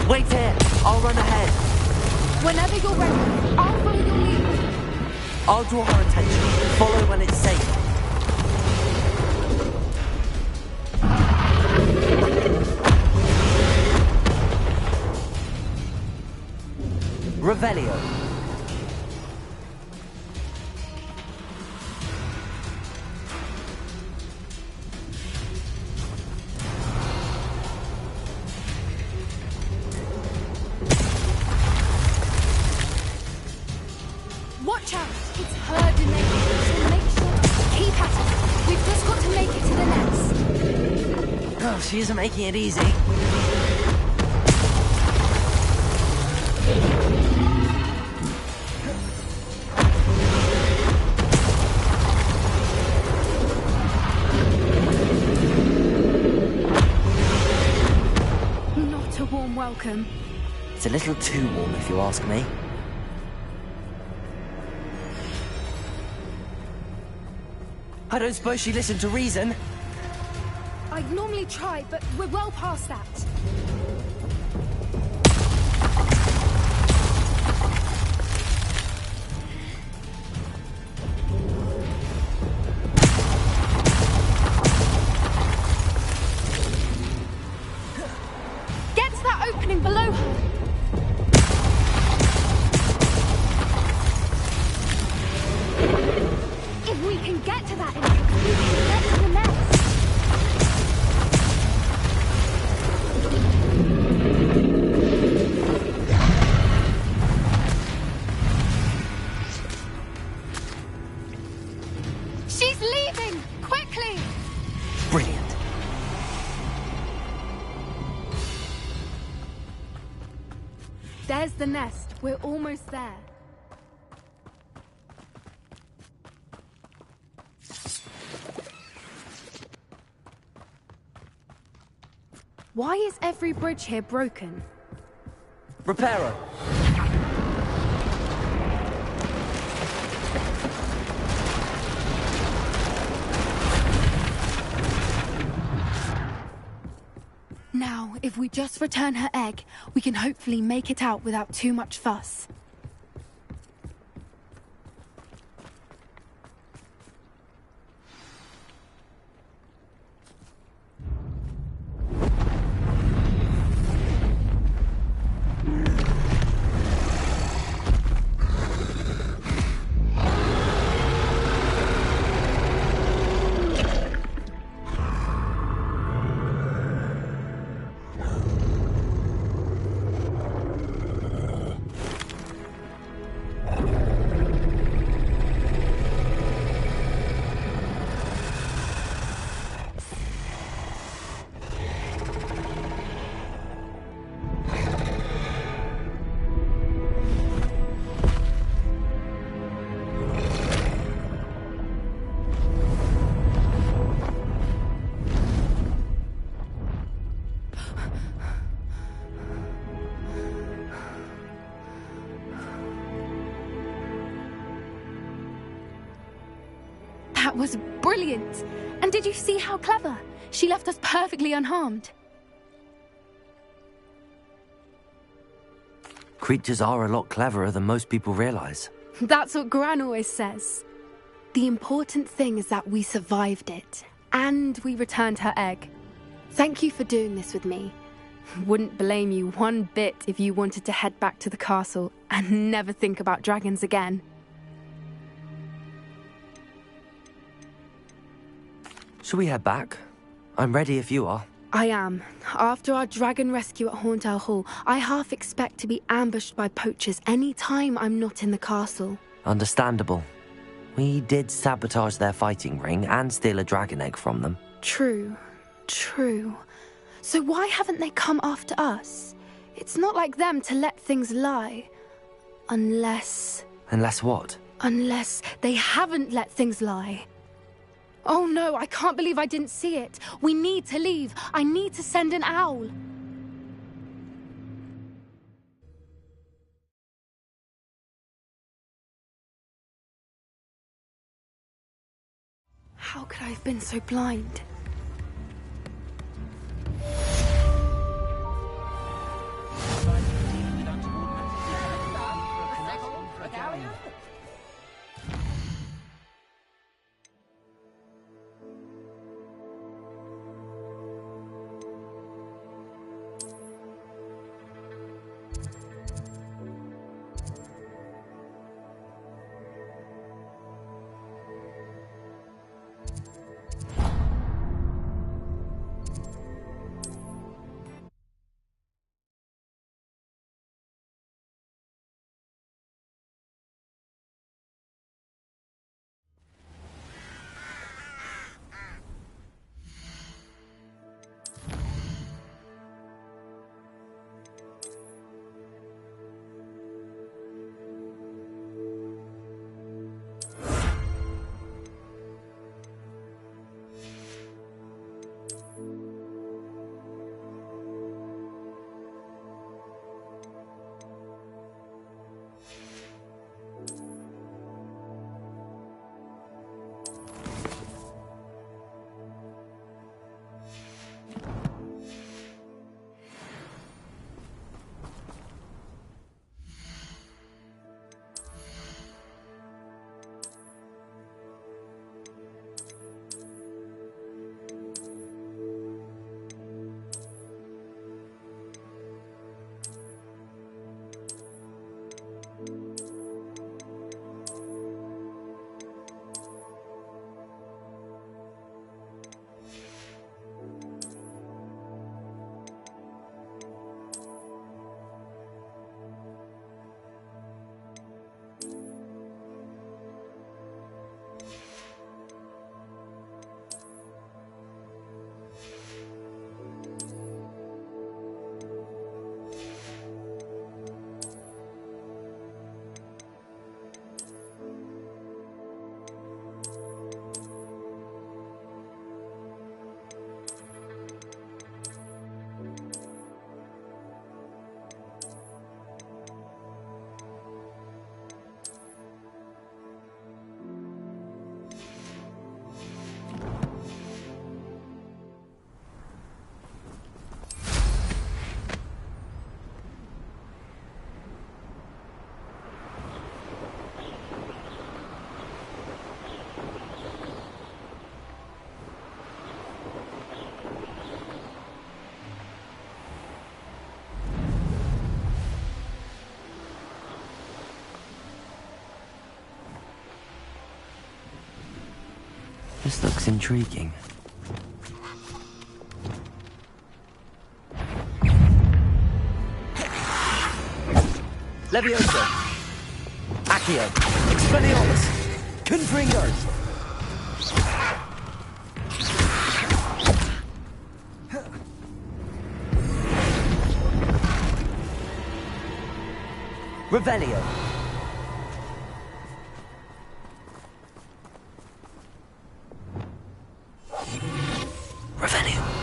Wait here. I'll run ahead. Whenever you're ready, I'll follow your lead. I'll draw her attention. Follow when it's safe. Revelio. Watch out! It's her domain, so make sure. Keep at it. We've just got to make it to the nest. Oh, she isn't making it easy. Not a warm welcome. It's a little too warm, if you ask me. I don't suppose she listened to reason. I'd normally try, but we're well past that. Get to that opening below her. If we can get to that entrance, we can get to the nest. She's leaving! Quickly! Brilliant. There's the nest. We're almost there. Why is every bridge here broken? Reparo. Now, if we just return her egg, we can hopefully make it out without too much fuss. That was brilliant! And did you see how clever? She left us perfectly unharmed. Creatures are a lot cleverer than most people realize. That's what Gran always says. The important thing is that we survived it, and we returned her egg. Thank you for doing this with me. Wouldn't blame you one bit if you wanted to head back to the castle and never think about dragons again. Shall we head back? I'm ready if you are. I am. After our dragon rescue at Horndale Hall, I half expect to be ambushed by poachers any time I'm not in the castle. Understandable. We did sabotage their fighting ring and steal a dragon egg from them. True. So why haven't they come after us? It's not like them to let things lie. Unless... Unless what? Unless they haven't let things lie. Oh no, I can't believe I didn't see it. We need to leave. I need to send an owl. How could I have been so blind? This looks intriguing. Levioso! Accio! Expelliarmus! Confringo! Revelio! Revelio!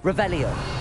Revelio!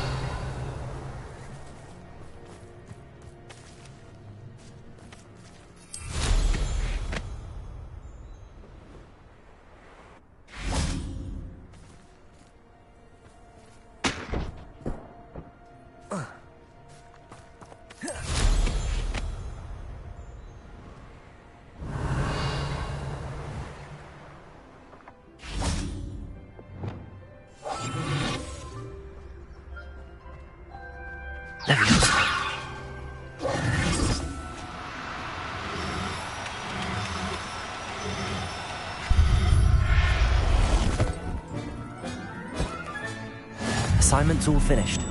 Assignment's all finished.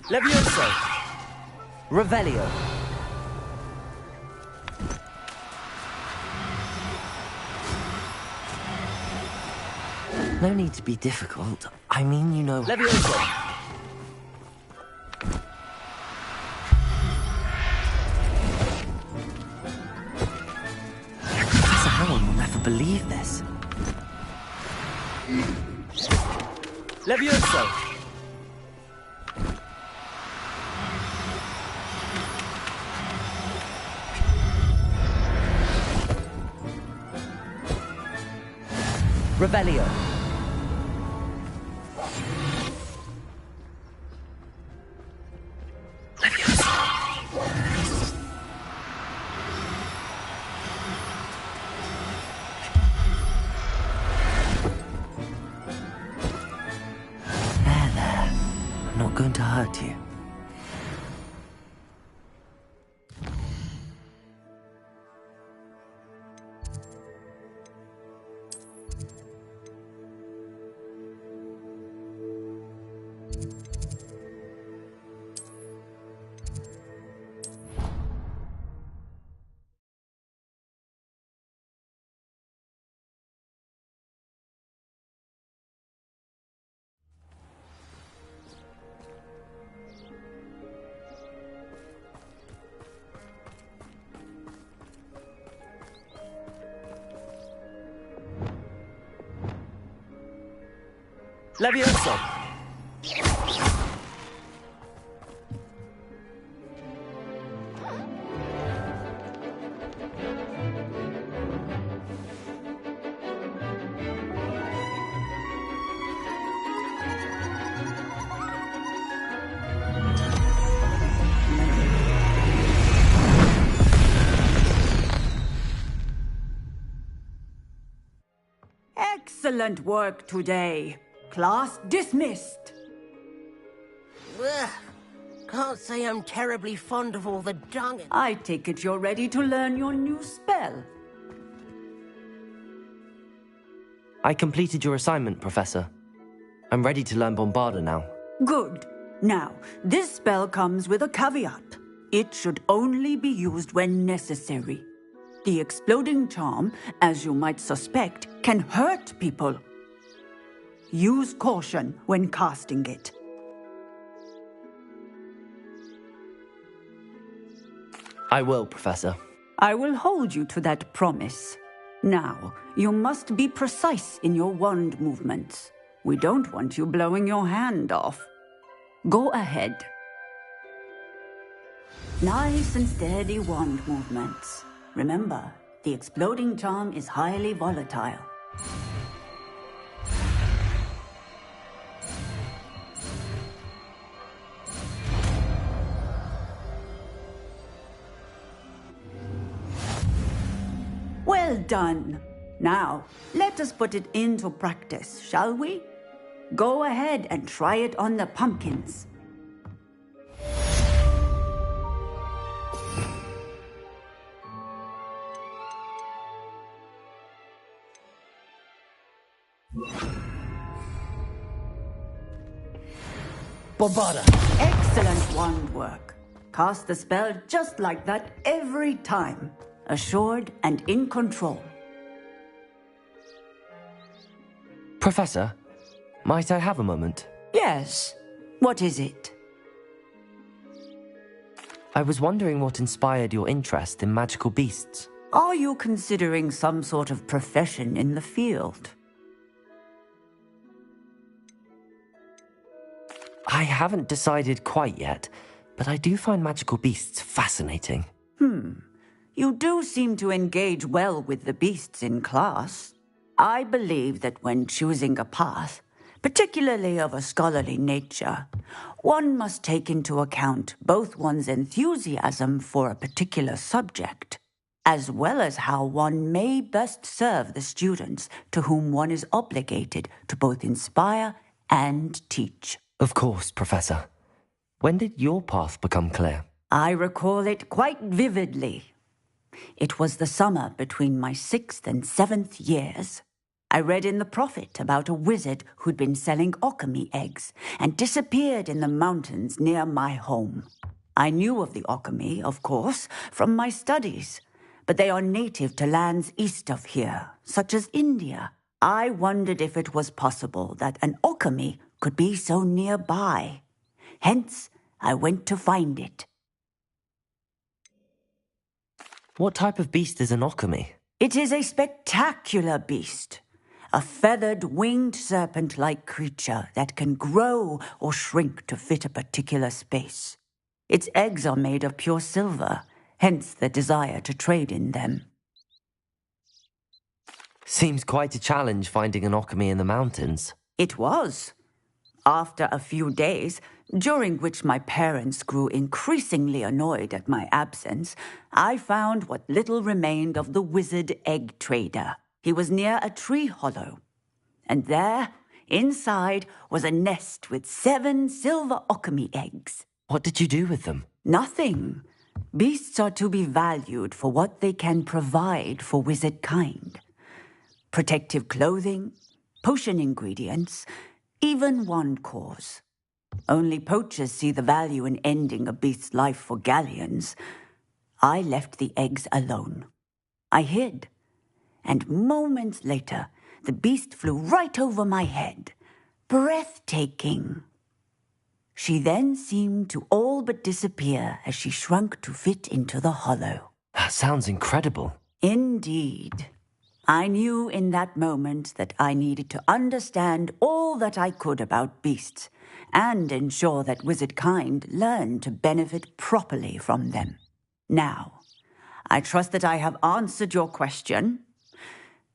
Levioso! Revelio! No need to be difficult. I mean, you know... Levioso! Believe this. Levioso! Revelio! Going to hurt you. Levioso! Excellent work today. Class dismissed. Ugh. Can't say I'm terribly fond of all the dung. I take it you're ready to learn your new spell. I completed your assignment, Professor. I'm ready to learn Bombarda now. Good. Now, this spell comes with a caveat. It should only be used when necessary. The exploding charm, as you might suspect, can hurt people. Use caution when casting it. I will, Professor. I will hold you to that promise. Now, you must be precise in your wand movements. We don't want you blowing your hand off. Go ahead. Nice and steady wand movements. Remember, the exploding charm is highly volatile. Well done. Now, let us put it into practice, shall we? Go ahead and try it on the pumpkins. Bombada! Excellent wand work. Cast the spell just like that every time. Assured and in control. Professor, might I have a moment? Yes. What is it? I was wondering what inspired your interest in magical beasts. Are you considering some sort of profession in the field? I haven't decided quite yet, but I do find magical beasts fascinating. You do seem to engage well with the beasts in class. I believe that when choosing a path, particularly of a scholarly nature, one must take into account both one's enthusiasm for a particular subject, as well as how one may best serve the students to whom one is obligated to both inspire and teach. Of course, Professor. When did your path become clear? I recall it quite vividly. It was the summer between my 6th and 7th years. I read in the Prophet about a wizard who'd been selling alchemy eggs and disappeared in the mountains near my home. I knew of the alchemy, of course, from my studies, but they are native to lands east of here, such as India. I wondered if it was possible that an alchemy could be so nearby. Hence, I went to find it. What type of beast is an alchemy? It is a spectacular beast. A feathered, winged serpent-like creature that can grow or shrink to fit a particular space. Its eggs are made of pure silver, hence the desire to trade in them. Seems quite a challenge finding an alchemy in the mountains. It was. After a few days, during which my parents grew increasingly annoyed at my absence, I found what little remained of the wizard egg trader. He was near a tree hollow, and there, inside, was a nest with 7 silver alchemy eggs. What did you do with them? Nothing. Beasts are to be valued for what they can provide for wizard kind. Protective clothing, potion ingredients, even wand cores. Only poachers see the value in ending a beast's life for galleons. I left the eggs alone. I hid, and moments later, the beast flew right over my head. Breathtaking. She then seemed to all but disappear as she shrunk to fit into the hollow. That sounds incredible. Indeed. I knew in that moment that I needed to understand all that I could about beasts and ensure that wizard kind learned to benefit properly from them. Now, I trust that I have answered your question.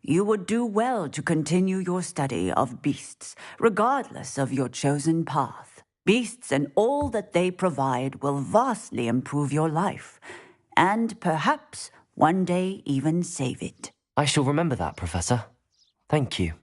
You would do well to continue your study of beasts, regardless of your chosen path. Beasts and all that they provide will vastly improve your life, and perhaps one day even save it. I shall remember that, Professor. Thank you.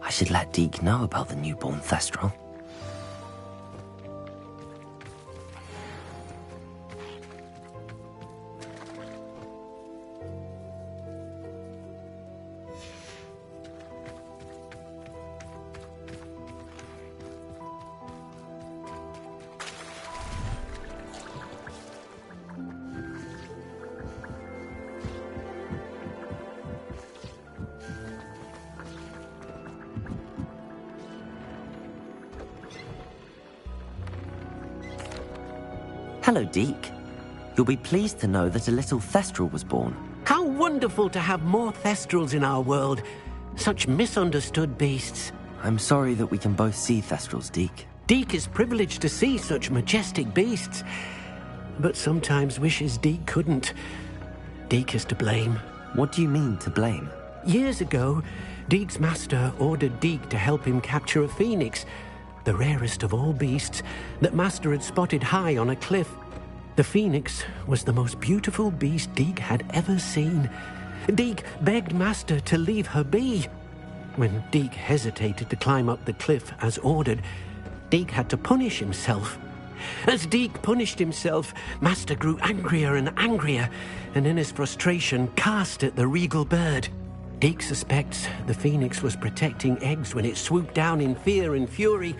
I should let Deke know about the newborn Thestral. Hello, Deke. You'll be pleased to know that a little Thestral was born. How wonderful to have more Thestrals in our world. Such misunderstood beasts. I'm sorry that we can both see Thestrals, Deke. Deke is privileged to see such majestic beasts, but sometimes wishes Deke couldn't. Deke is to blame. What do you mean, to blame? Years ago, Deke's master ordered Deke to help him capture a phoenix, the rarest of all beasts, that Master had spotted high on a cliff. The phoenix was the most beautiful beast Deke had ever seen. Deke begged Master to leave her be. When Deke hesitated to climb up the cliff as ordered, Deke had to punish himself. As Deke punished himself, Master grew angrier and angrier, and in his frustration cast at the regal bird. Deke suspects the phoenix was protecting eggs when it swooped down in fear and fury.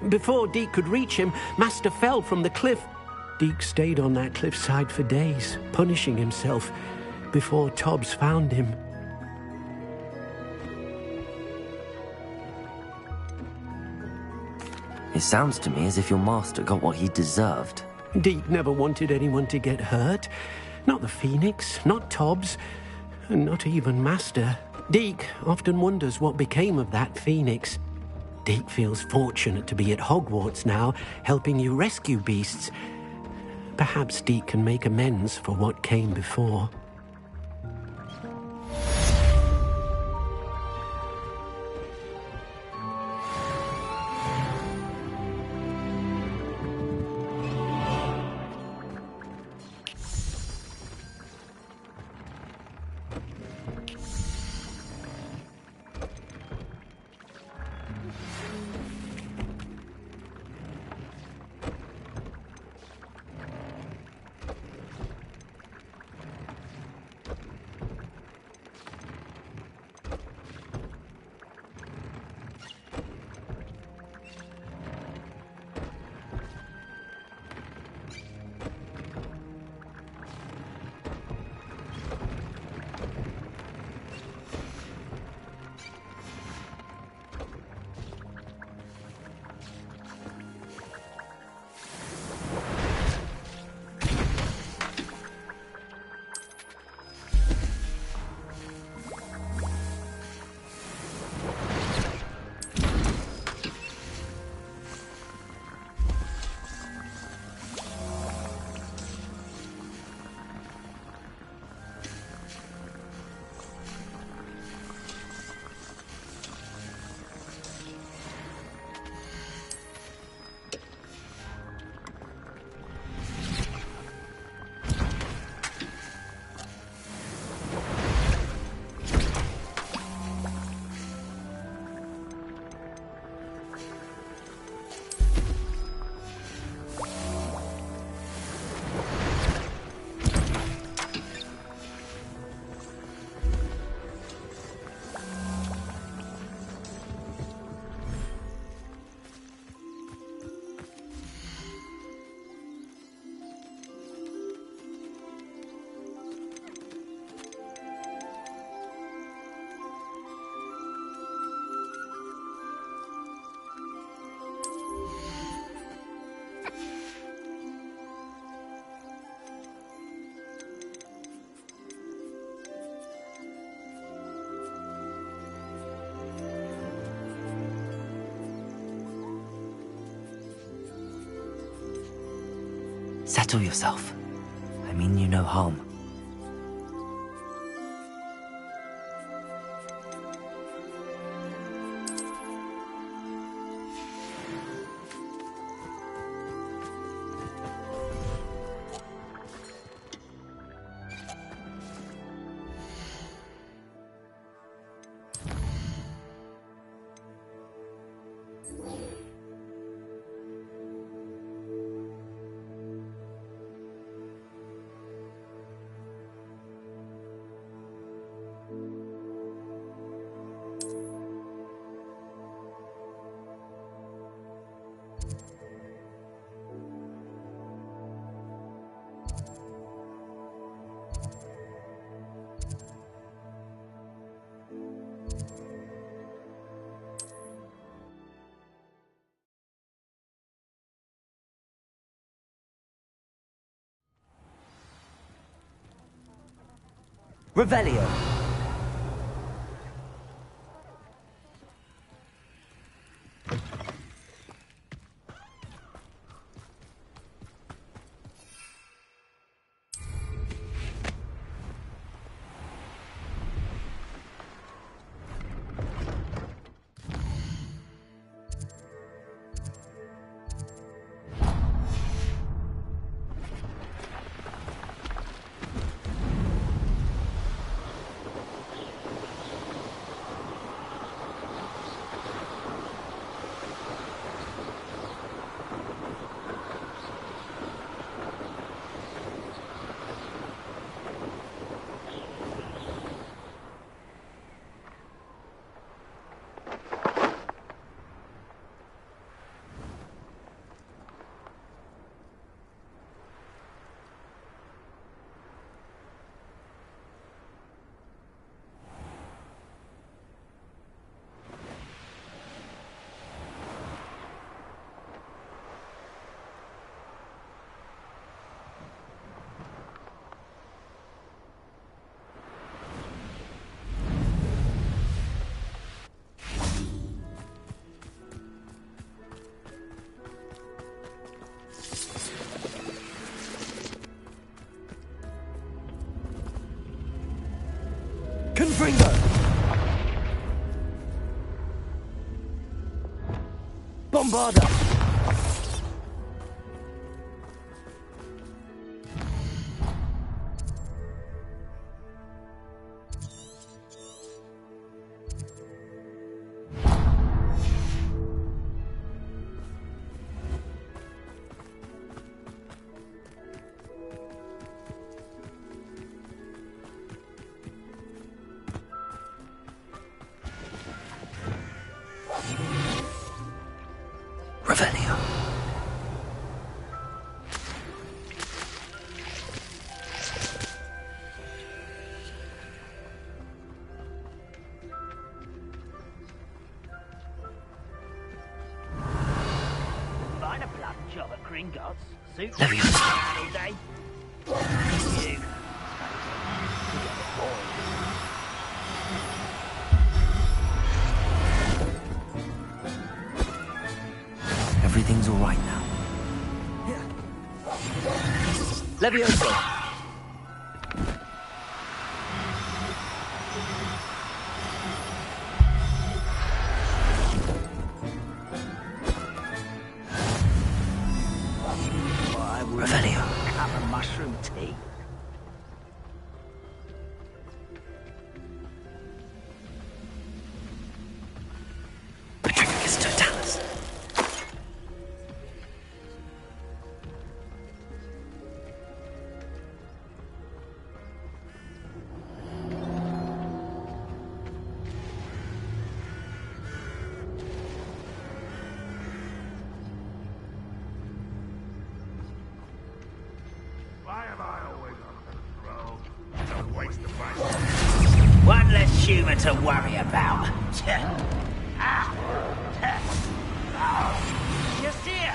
Before Deke could reach him, Master fell from the cliff. Deke stayed on that cliffside for days, punishing himself, before Tobbs found him. It sounds to me as if your master got what he deserved. Deke never wanted anyone to get hurt. Not the phoenix, not Tobbs, and not even Master. Deke often wonders what became of that phoenix. Deke feels fortunate to be at Hogwarts now, helping you rescue beasts. Perhaps Deke can make amends for what came before. Settle yourself. I mean you no harm. Revelio. Confringo! Bombarda! Revelio. Find a blood job at Gringotts. Suit Leviosa. all day. You. Everything's all right now. Leviosa! Revelio. Have a mushroom tea. Patricus Totalis. Why am I always on control? Don't waste the fight. One less humour to worry about. Just here.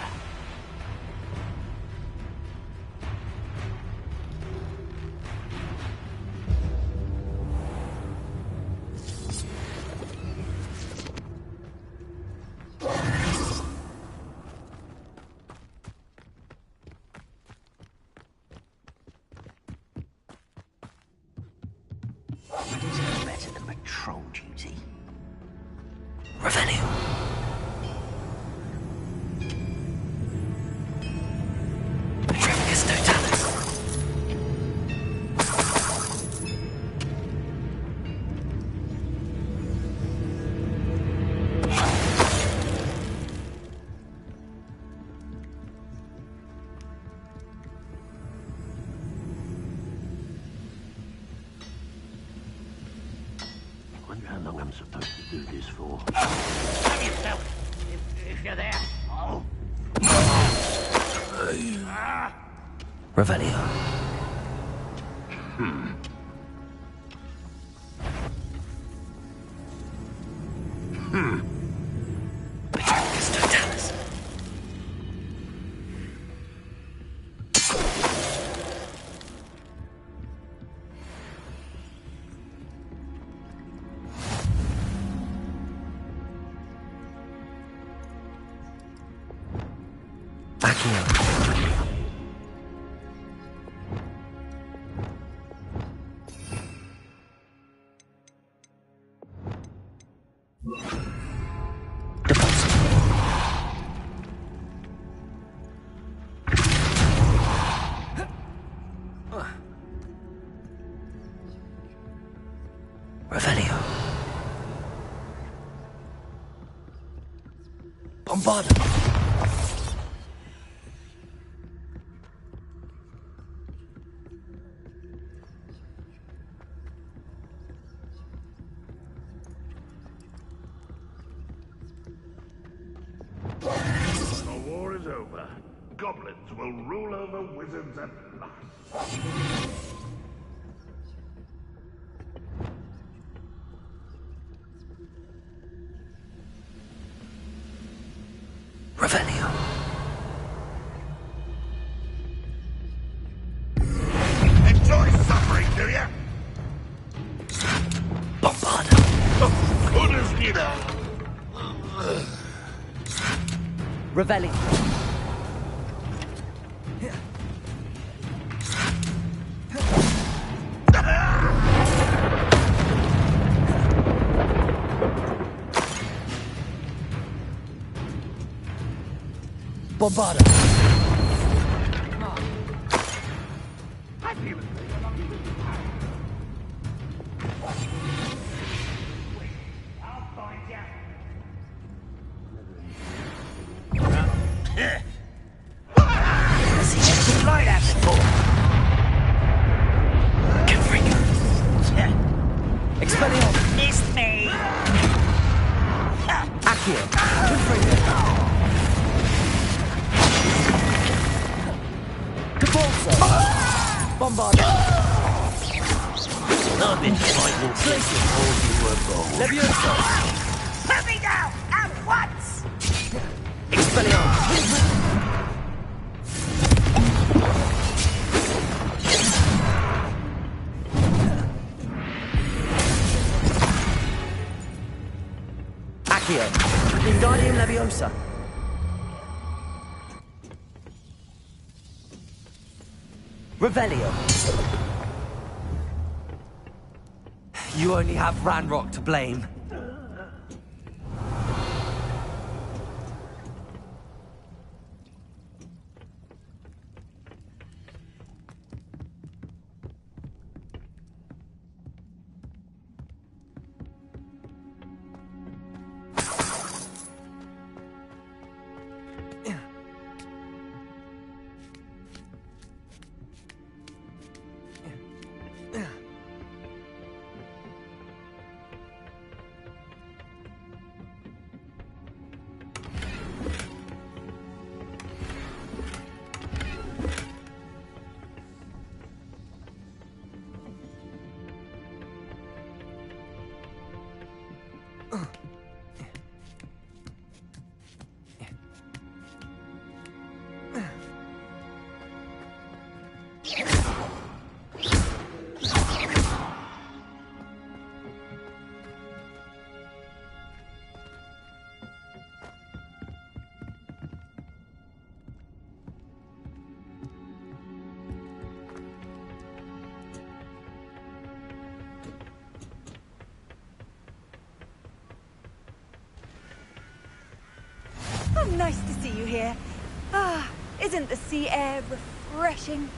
I'm supposed to do this for? Have yourself, if you're there. Oh. Revelio. Beatrix Totalis. Revelio. Bombarda. The war is over. Goblins will rule over wizards at last. Revelio. Enjoy suffering, do ya? Bombarda. Oh, goodness, you know. Revelio. Bombarda. Like that before. Expelliarmus. Missed me. Accio. Confringo. Cabalso. Bombarda. I've been fighting before you were born. Levioso. Put me down at once. Expelliarmus. Accio. Wingardium Leviosa. Revelio. You only have Ranrock to blame. Oh, nice to see you here. Ah, isn't the sea air refreshing?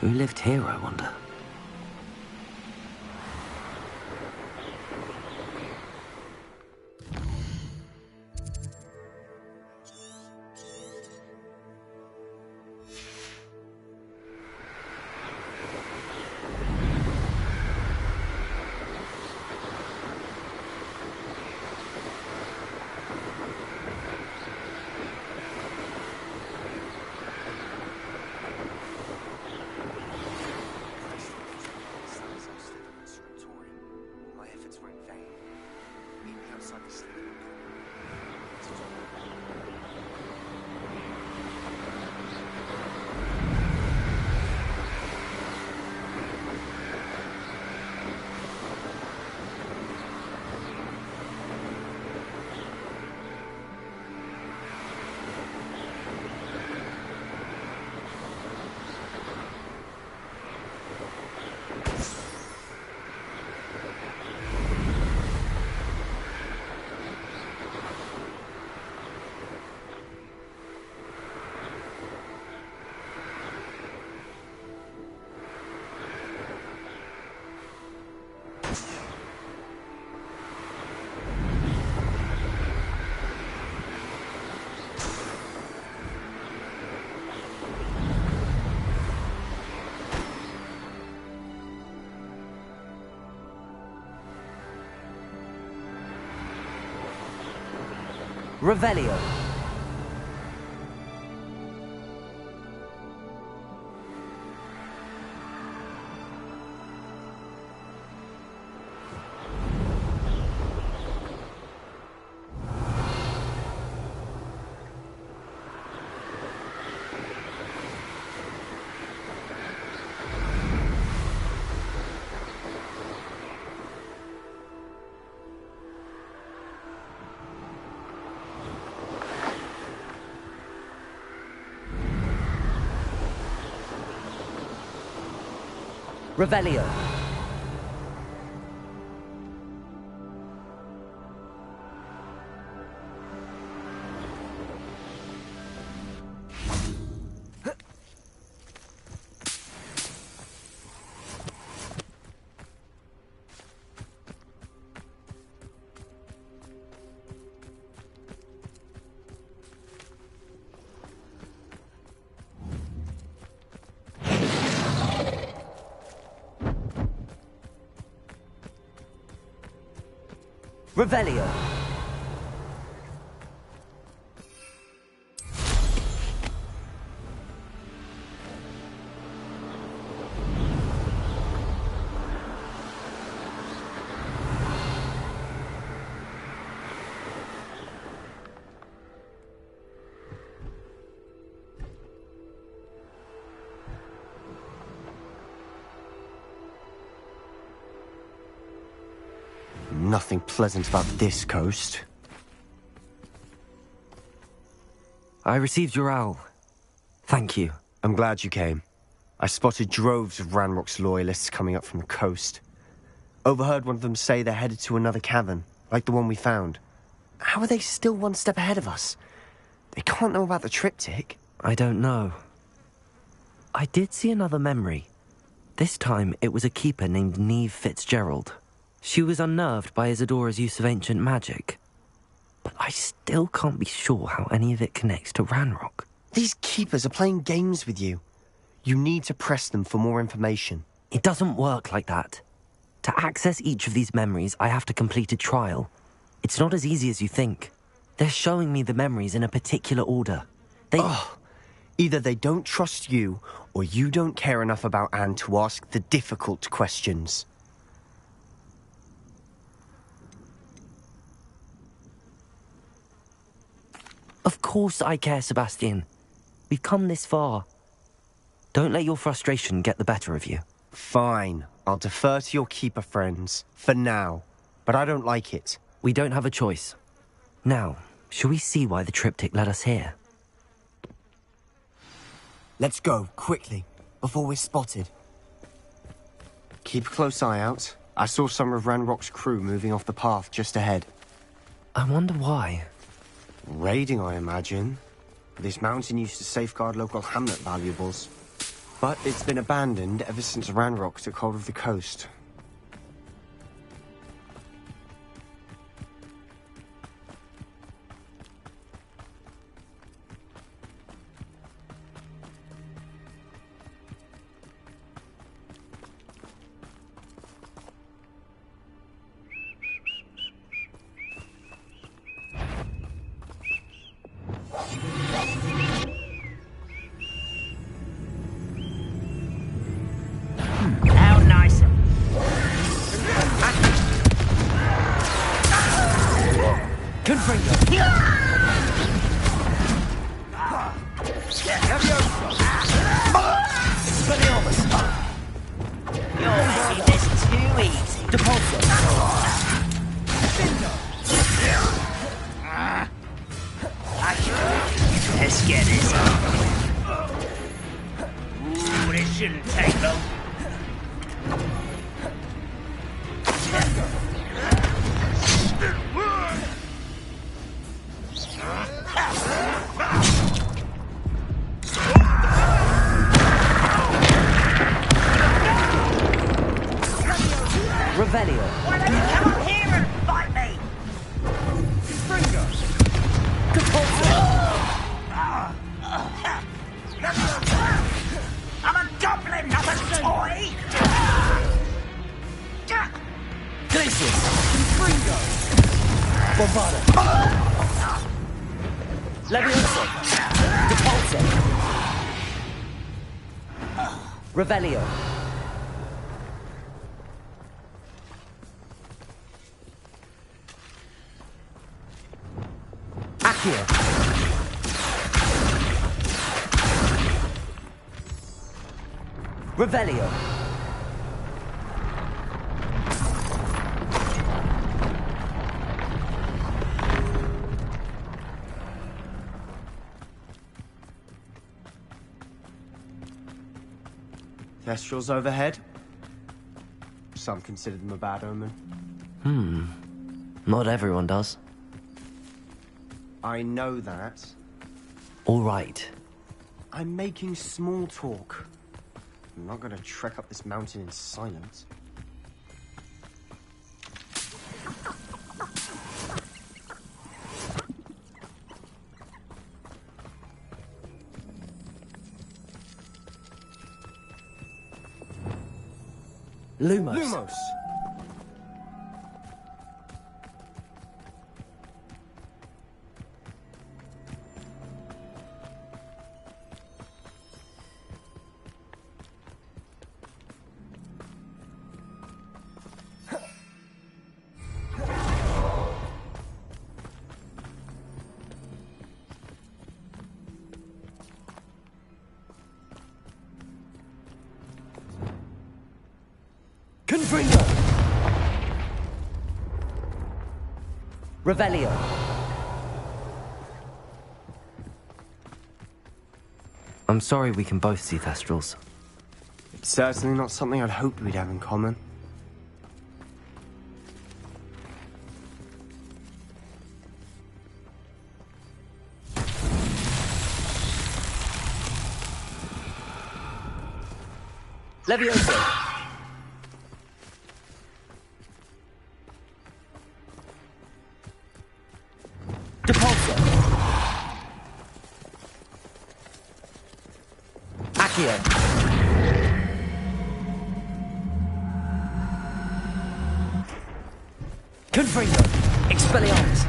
Who lived here, I wonder? Revelio. Revelio. Revelio. Nothing pleasant about this coast. I received your owl. Thank you. I'm glad you came. I spotted droves of Ranrock's loyalists coming up from the coast. Overheard one of them say they're headed to another cavern, like the one we found. How are they still one step ahead of us? They can't know about the triptych. I don't know. I did see another memory. This time it was a keeper named Neve Fitzgerald. She was unnerved by Isadora's use of ancient magic. But I still can't be sure how any of it connects to Ranrock. These keepers are playing games with you. You need to press them for more information. It doesn't work like that. To access each of these memories, I have to complete a trial. It's not as easy as you think. They're showing me the memories in a particular order. Either they don't trust you, or you don't care enough about Anne to ask the difficult questions. Of course I care, Sebastian. We've come this far. Don't let your frustration get the better of you. Fine. I'll defer to your keeper friends, for now. But I don't like it. We don't have a choice. Now, shall we see why the triptych led us here? Let's go, quickly, before we're spotted. Keep a close eye out. I saw some of Ranrock's crew moving off the path just ahead. I wonder why. Raiding, I imagine. This mountain used to safeguard local hamlet valuables. But it's been abandoned ever since Ranrock took hold of the coast. How nice. Confringo! You're making this too easy. Depulso! Let's get this on. Ooh, this shouldn't take long. Revelio! Why don't you come up here and fight me? I'm a goblin, not a toy! Glacius! Confringo! Bombarda! Levioso! Depulso! Revelio! Accio! Revelio! Thestrals overhead. Some consider them a bad omen. Not everyone does. I know that. All right. I'm making small talk. I'm not gonna trek up this mountain in silence. Lumos! Lumos! Confringo! Revelio! I'm sorry we can both see Thestrals. It's certainly not something I'd hoped we'd have in common. Levioso! Depulso! Accio! Confringo! Expelliarmus!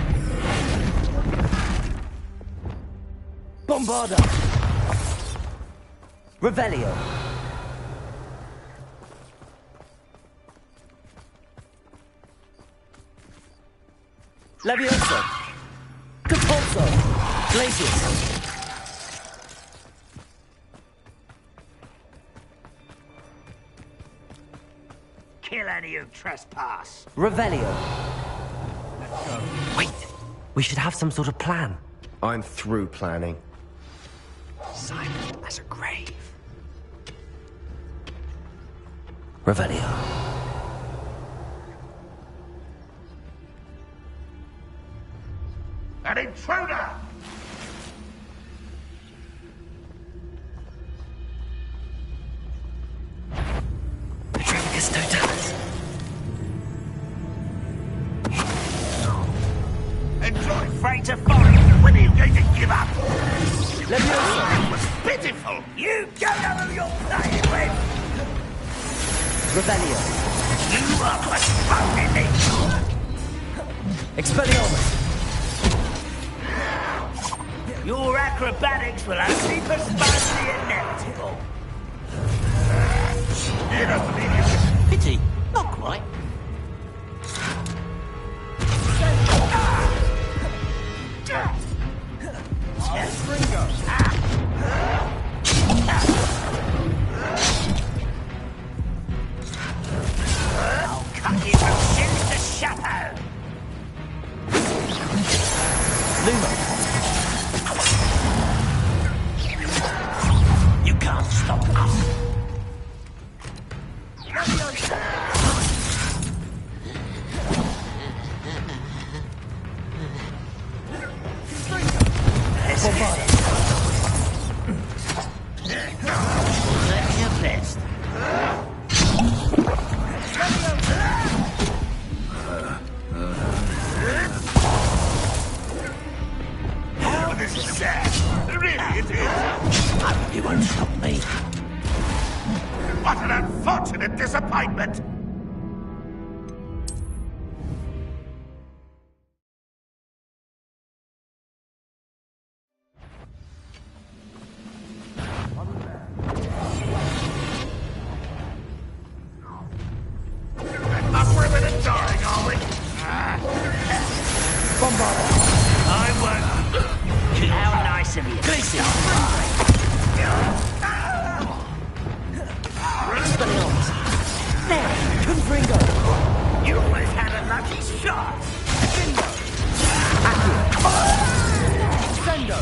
Bombarda! Revelio! Levioso! Depulso! Glacius! Kill any who trespass. Revelio! Wait! We should have some sort of plan. I'm through planning. Silent as a grave. Revelio. An intruder! Yes, Totalis. Enjoy freight to foreign. When are you going to give up? Leviosa. It was pitiful. You don't know who you're playing with. Revelio. You are postponing me. Expelliarmus. Your acrobatics will only postpone the inevitable. You don't believe you. Pity. Not quite. I'll cut you from shins to shadow. Luma. You can't stop us. Let your best. How this is sad. Really, it is. You won't stop me. What an unfortunate disappointment. Not ribbon and dying, are we? I won't. How nice of you. Expelliarmus. There. Confringo. You always had a lucky shot. Bingo. Sendo.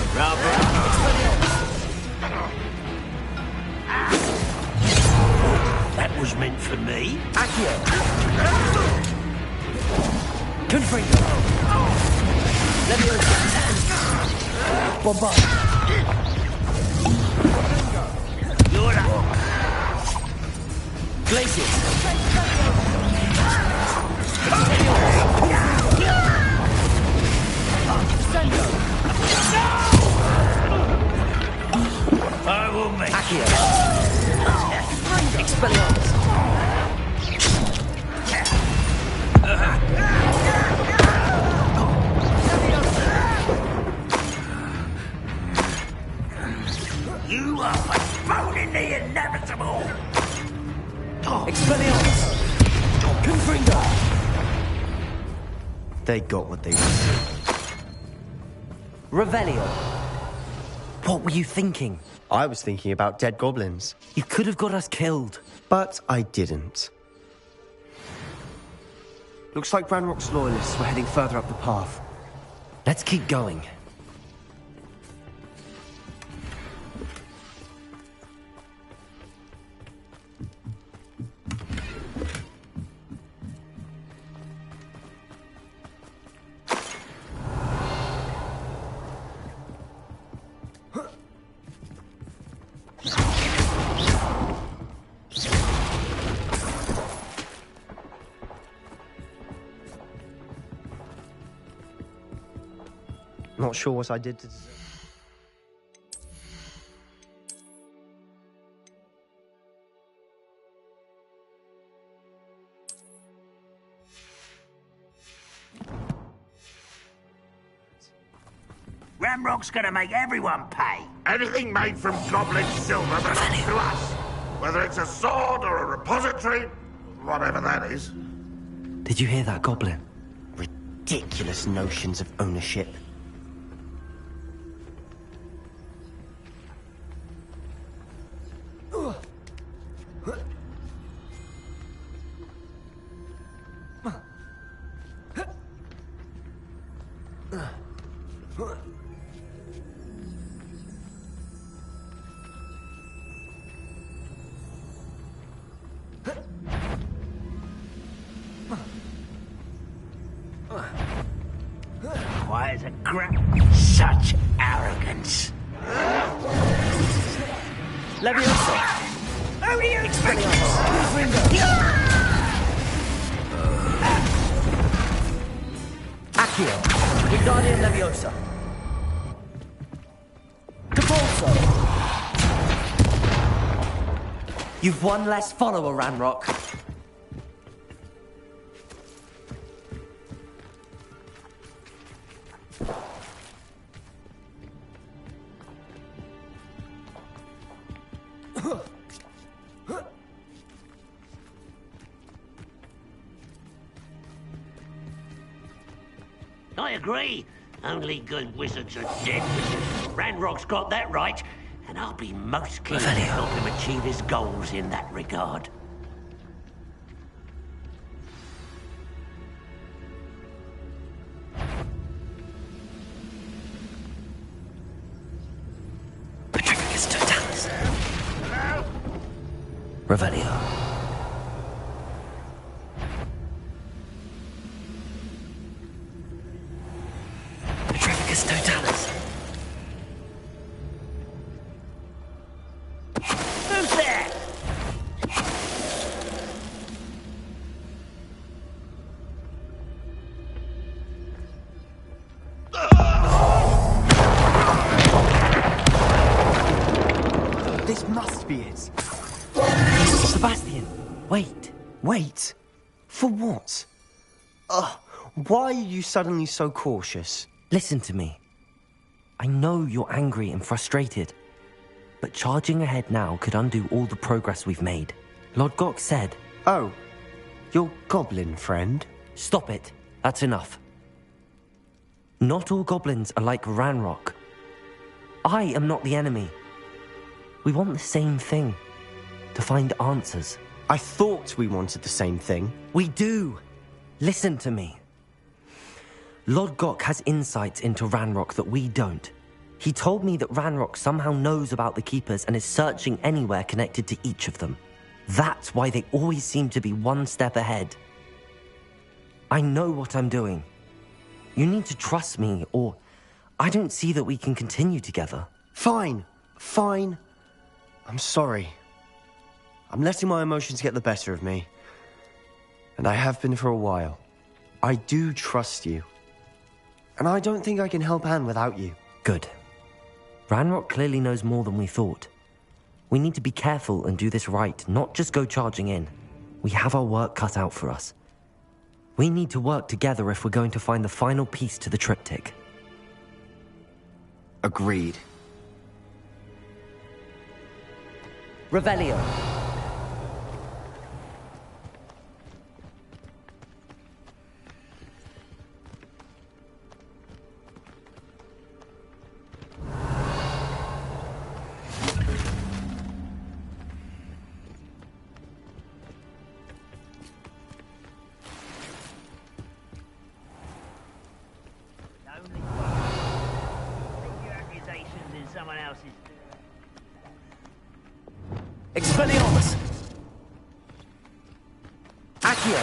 That was meant for me. Accio. Confringo. Leviosa. Bombard. You're up. Glacius. Sendo. I will make Accio. Expelliarmus. You are postponing the inevitable. Expelliarmus. Confringo. They got what they wanted. Revelio. What were you thinking? I was thinking about dead goblins. You could have got us killed. But I didn't. Looks like Ranrock's loyalists were heading further up the path. Let's keep going. Not sure what I did to deserve. Ramrock's gonna make everyone pay. Anything made from goblin silver belongs to us. Whether it's a sword or a repository, whatever that is. Did you hear that, Goblin? Ridiculous notions of ownership. Why is a such arrogance? Leviosa. Who do you think? Expelliarmus. Confringo. Accio. Wingardium Leviosa. Capulso. You've one less follower, Ranrock. I agree. Only good wizards are dead wizards. Ranrock's got that right, and I'll be most keen to help him achieve his goals in that regard. Petrificus Totalis. Revelio. Petrificus Totalis. Who's there? This must be it. Sebastian, wait. Wait? For what? Why are you suddenly so cautious? Listen to me. I know you're angry and frustrated, but charging ahead now could undo all the progress we've made. Lord Gok said... Oh, your goblin friend? Stop it. That's enough. Not all goblins are like Ranrock. I am not the enemy. We want the same thing. To find answers. I thought we wanted the same thing. We do. Listen to me. Lord Gok has insights into Ranrock that we don't. He told me that Ranrock somehow knows about the Keepers and is searching anywhere connected to each of them. That's why they always seem to be one step ahead. I know what I'm doing. You need to trust me, or I don't see that we can continue together. Fine. I'm sorry. I'm letting my emotions get the better of me. And I have been for a while. I do trust you. And I don't think I can help Anne without you. Good. Ranrock clearly knows more than we thought. We need to be careful and do this right, not just go charging in. We have our work cut out for us. We need to work together if we're going to find the final piece to the triptych. Agreed. Revelio. Expelliarmus! Accio!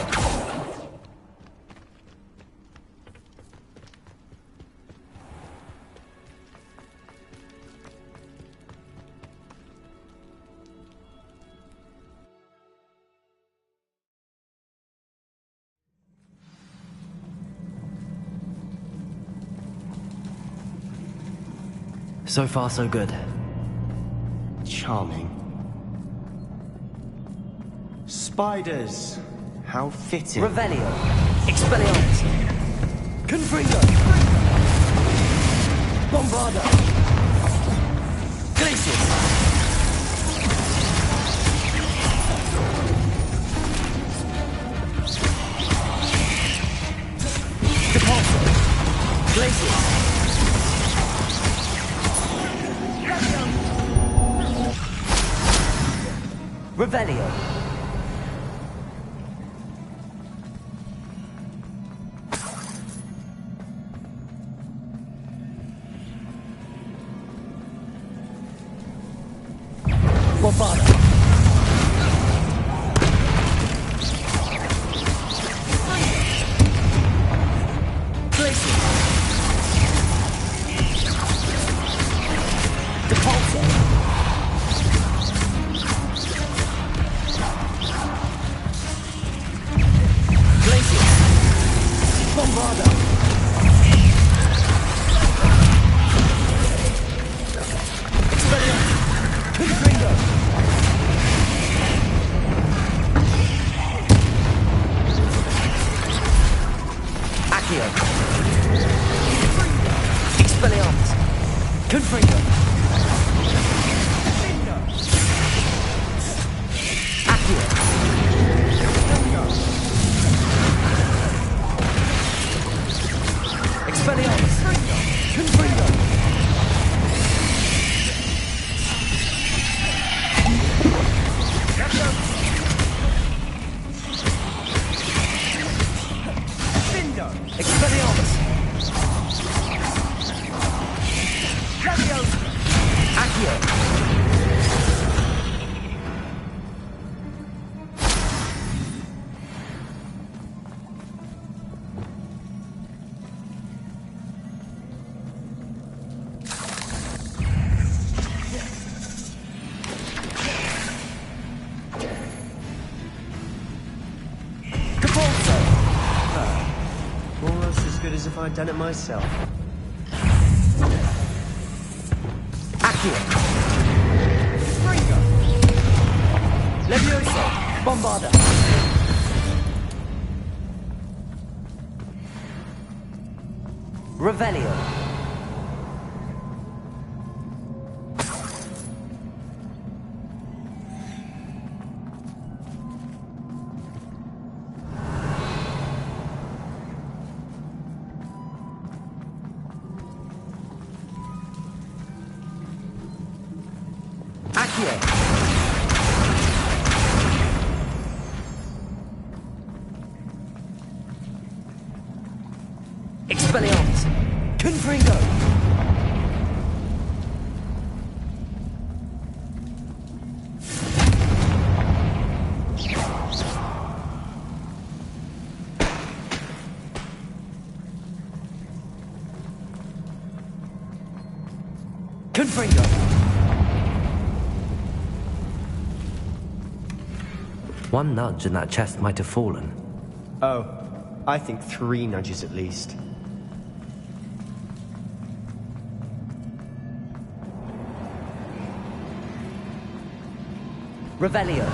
So far, so good. Charming. Spiders. How fitting. Revelio. Expelliarmus. Confringo. Bombarda. Glacius. Depulso. Glacius. Revelio. Bombarda. Glacius. Depulso. Glacius. Bombarda. if I'd done it myself. Accio! Ringo! Levioso! Bombarda! Revelio! Expelliarmus! Confringo! Confringo! One nudge and that chest might have fallen. Oh, I think 3 nudges at least. Revelio!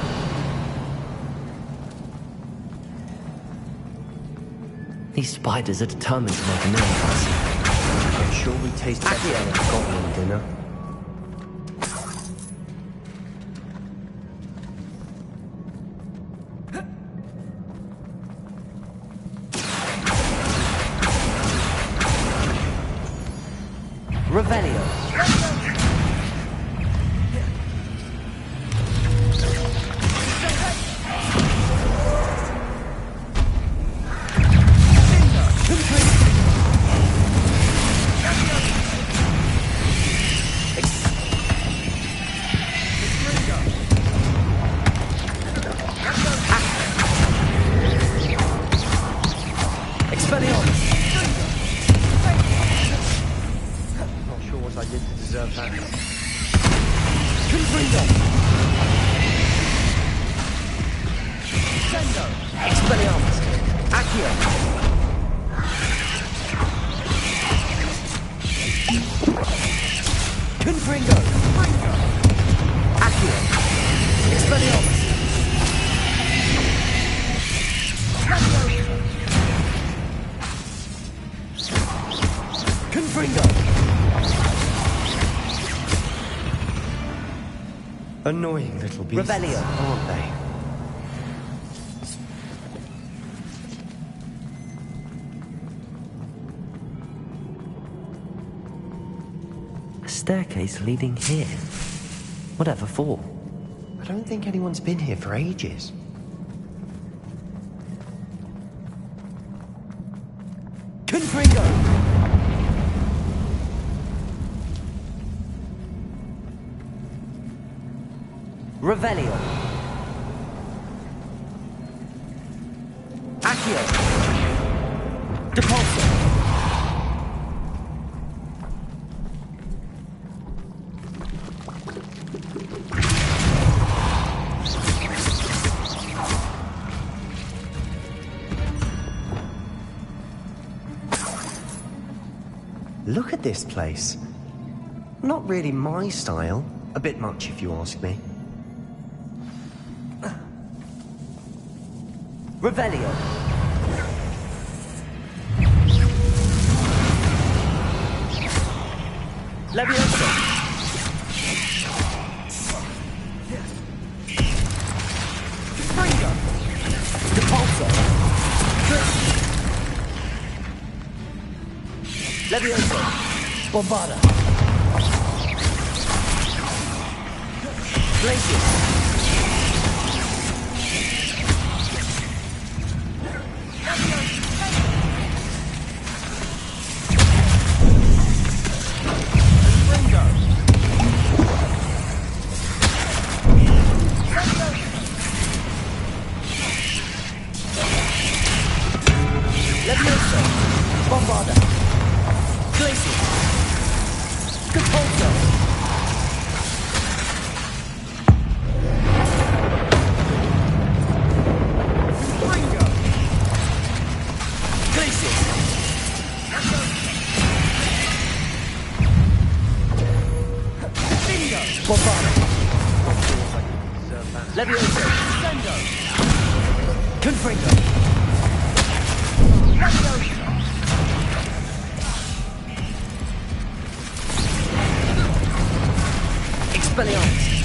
These spiders are determined to make a meal of us. I'm sure we taste better than a goblin dinner. Revelio! Annoying little beasts, Revelio. aren't they? A staircase leading here. Whatever for? I don't think anyone's been here for ages. Confringo! Revelio. Accio. Depulso. Look at this place. Not really my style. A bit much, if you ask me. Revelio. Levioso. Confringo. Depulso. Levioso. Bombarda. Glacius. Levioso. Bombarda. Glacius. Depulso. Levioso! Sendo! Confringo! Levioso! Expelliarmus!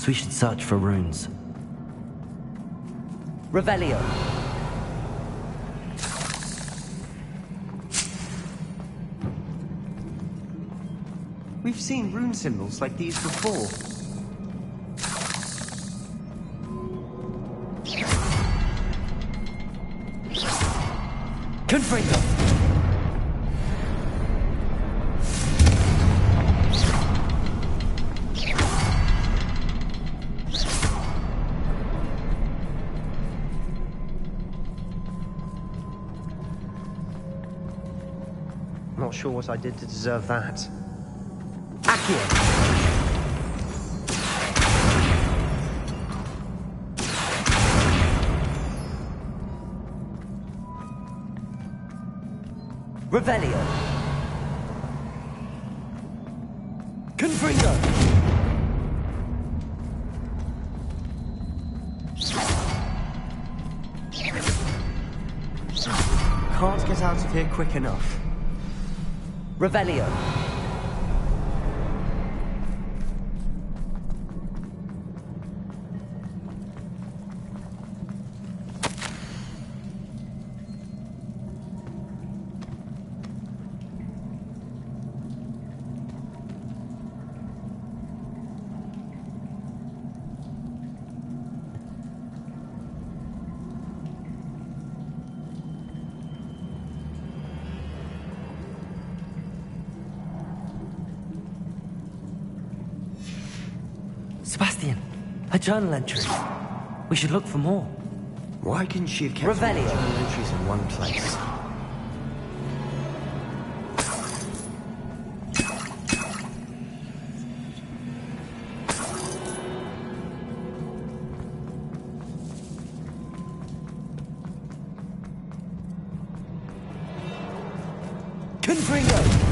We should search for runes. Revelio. We've seen rune symbols like these before. Confringo. Not sure what I did to deserve that. Accio! Revelio! Confringo! Can't get out of here quick enough. Revelio. Sebastian, a journal entry. We should look for more. Why couldn't she have kept all the journal entries in one place? Confringo!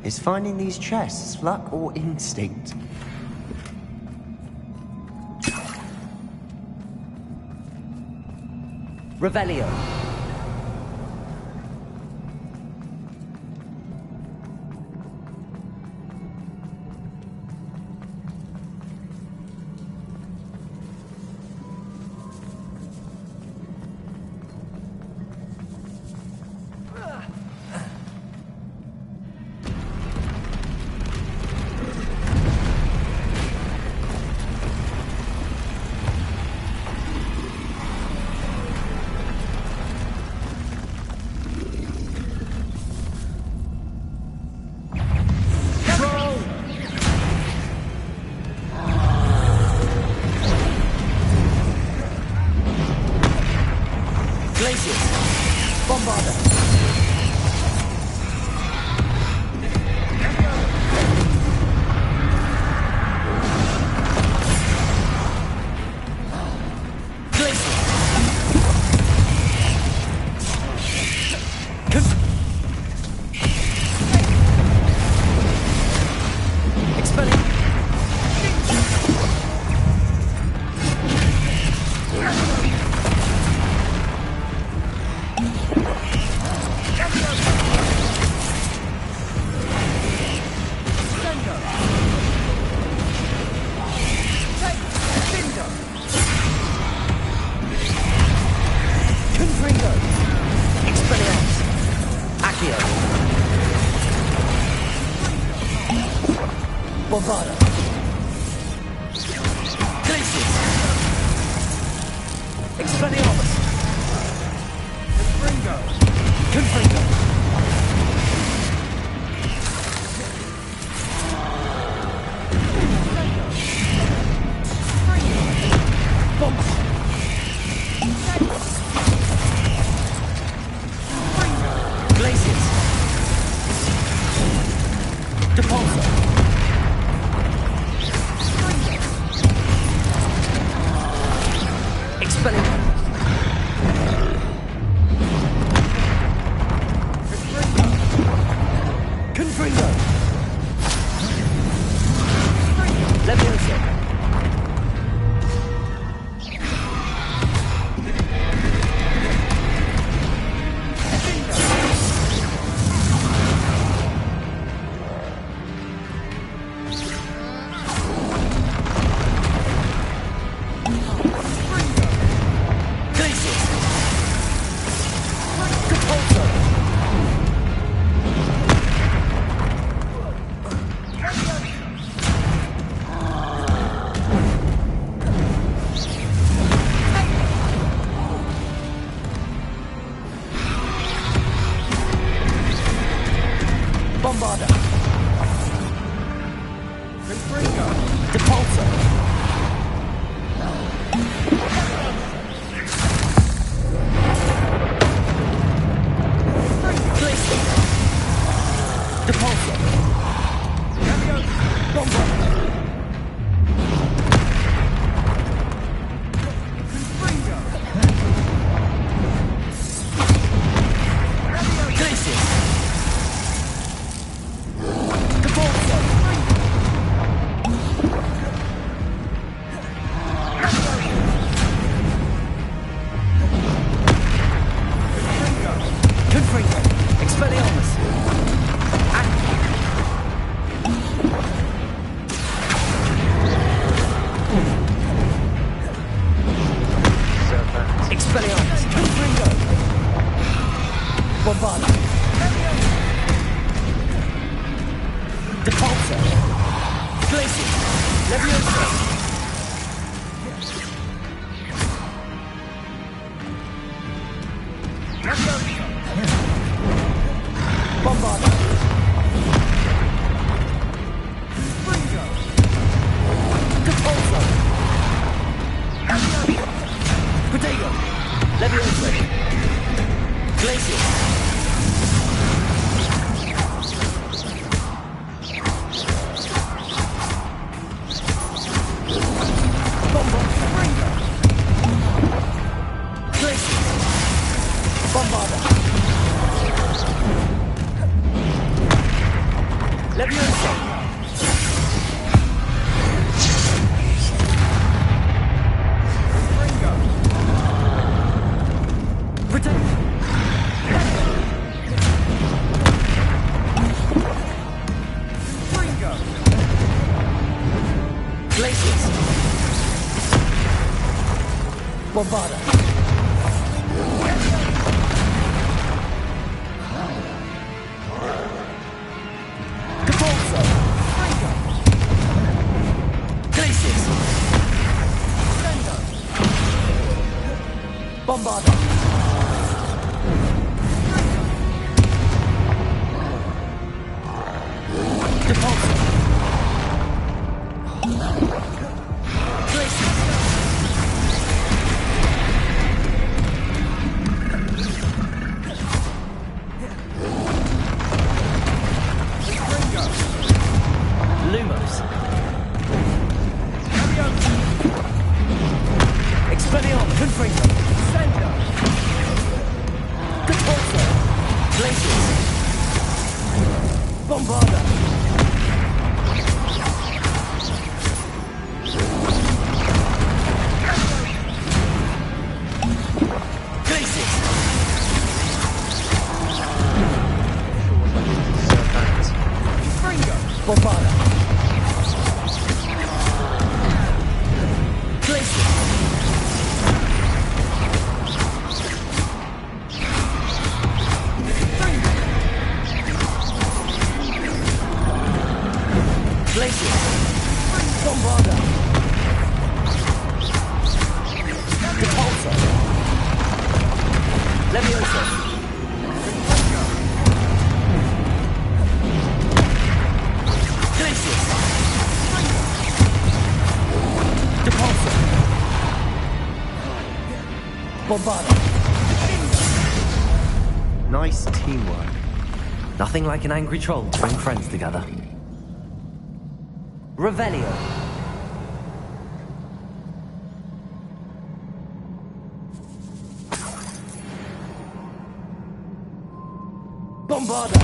Is finding these chests luck or instinct? Revelio. Bombarda. Glacius. Expelliarmus. Confringo. Bomba. Glacius. Depulso. Expelliarmus. Confringo. Levioso. Glacius. Depulso. Bombarda. Confringo. Depulso. Glacius. Depulso. Bombarda. Glacius. Depulso. Confringo. Expelliarmus. Expelliarmus. Confringo. Bombarda. Depulso. Glacius. Levioso. Bombarda. Depulso. Protego. Levioso. Glacius. Bombarda. Levioso. Protect. Glacius. Bombarda. Depulso. Glacius. Bombarda. Depulso. Glacius. Lumos. Expelliarmus. Confringo. Depulso. Glacius. Bombarda. Glacius. Bombarda. Glacius. Glacius! Bombarda! Repulsor! Leviosa! Glacius! Repulsor! Bombarda! Nice teamwork. Nothing like an angry troll to bring friends together. Revelio. Bombarda.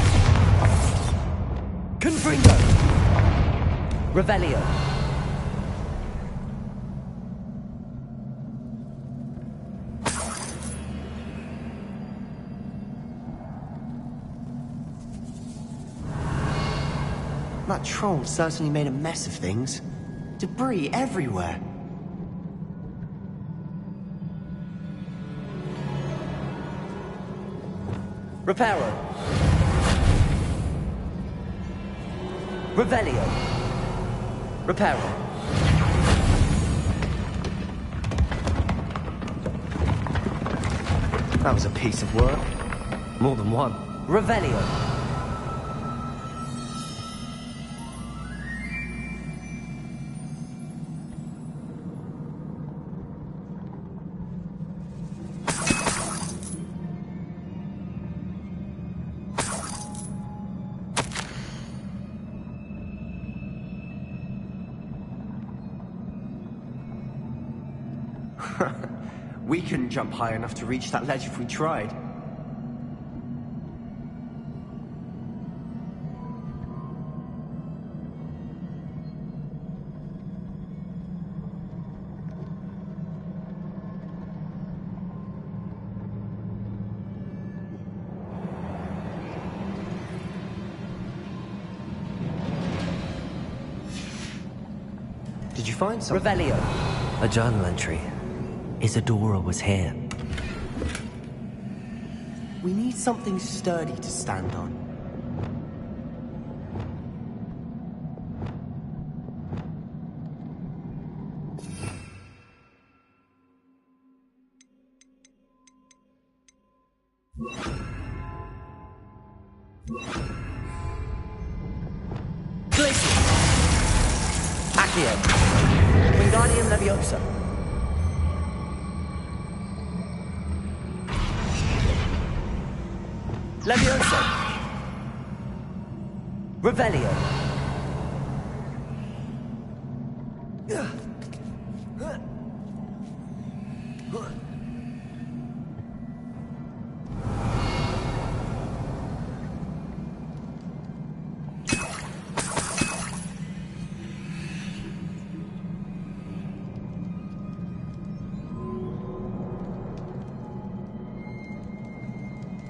Confringo. Revelio. That troll certainly made a mess of things. Debris everywhere. Reparo. Revelio. Reparo. That was a piece of work. More than one. Revelio. We couldn't jump high enough to reach that ledge if we tried. Did you find something? Revelio. A journal entry. Isadora was here. We need something sturdy to stand on. Glacius. Accio. Wingardium Leviosa. Leviosa. Revelio.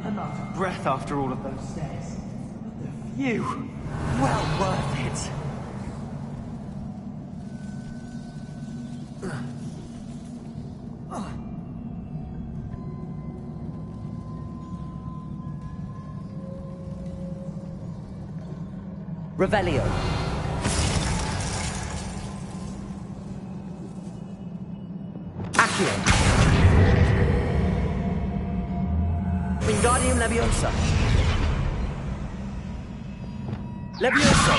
I'm out of breath after all of those stairs. But the view, well worth it. Revelio. Accio. Wingardium Leviosa. Leviosa.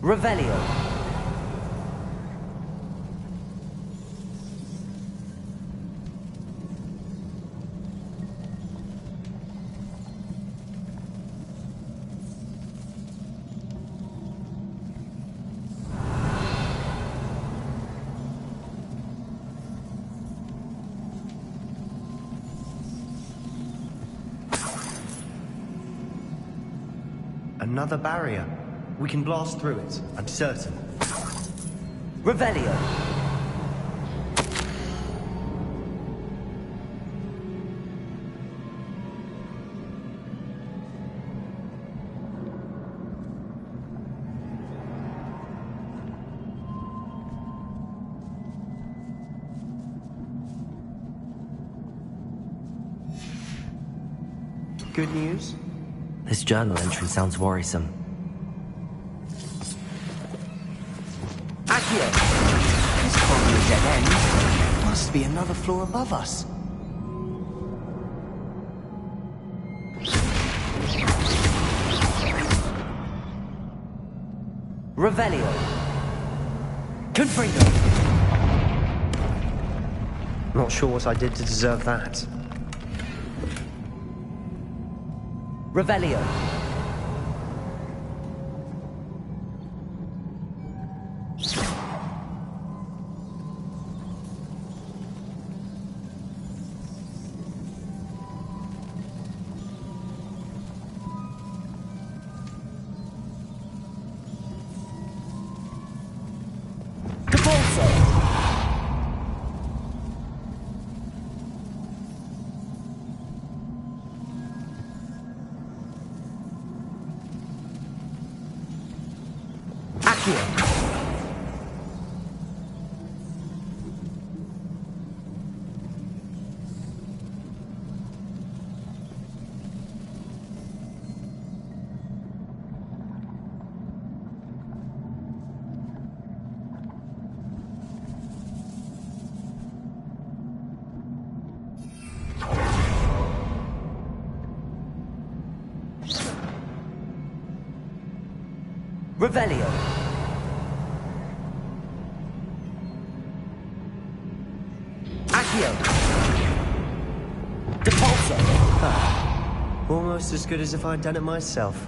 Revelio. Another barrier. We can blast through it, I'm certain. Revelio. Good news? This journal entry sounds worrisome. Accio! This can't be a dead end. Must be another floor above us. Revelio. Confringo. Not sure what I did to deserve that. Revelio. Revelio. Accio. Depulso. Almost as good as if I'd done it myself.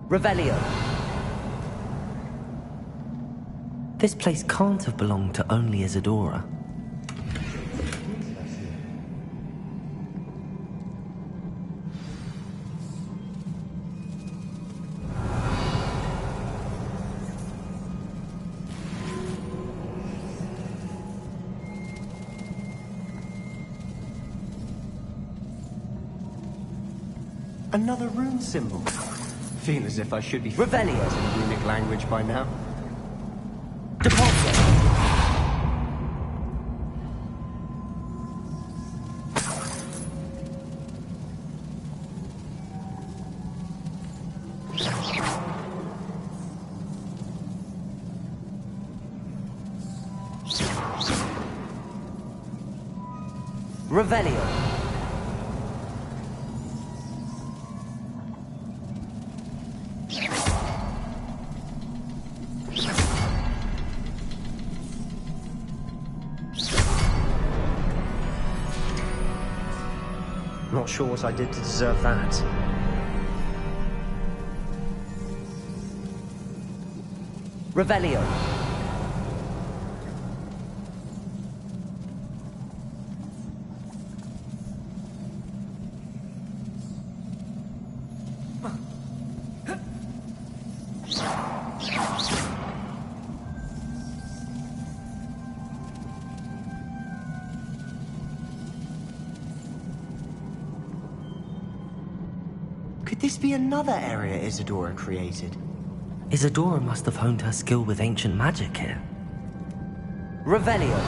Revelio. This place can't have belonged to only Isadora. Another rune symbol. Feel as if I should be Revelio in runic language by now. Deposit. Revelio. Not sure what I did to deserve that. Revelio. Could this be another area Isadora created? Isadora must have honed her skill with ancient magic here. Revelio.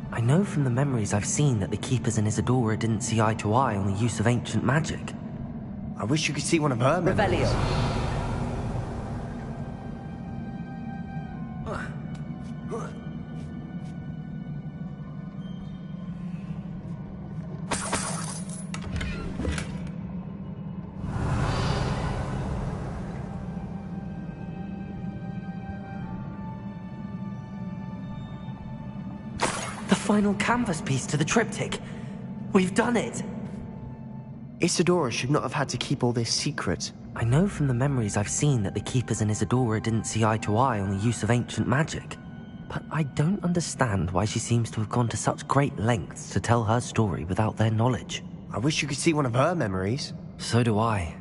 I know from the memories I've seen that the Keepers and Isadora didn't see eye to eye on the use of ancient magic. I wish you could see one of her memories. Revelio. Final canvas piece to the triptych. We've done it! Isadora should not have had to keep all this secret. I know from the memories I've seen that the Keepers and Isadora didn't see eye to eye on the use of ancient magic. But I don't understand why she seems to have gone to such great lengths to tell her story without their knowledge. I wish you could see one of her memories. So do I.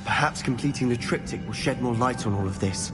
Perhaps completing the triptych will shed more light on all of this.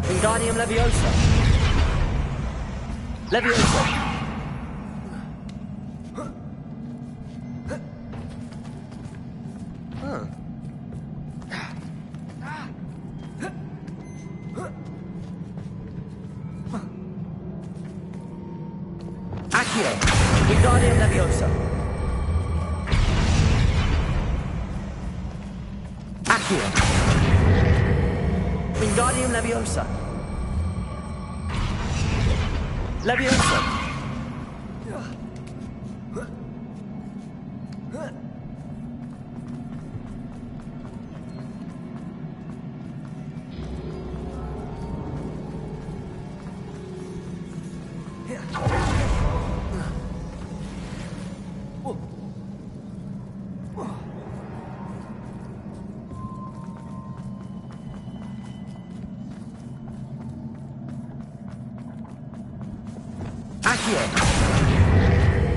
Wingardium Leviosa. Leviosa. Accio. Wingardium Leviosa. Accio. Wingardium Leviosa. Leviosa!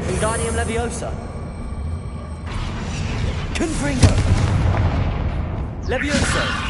Wingardium Leviosa. Confringo. Leviosa.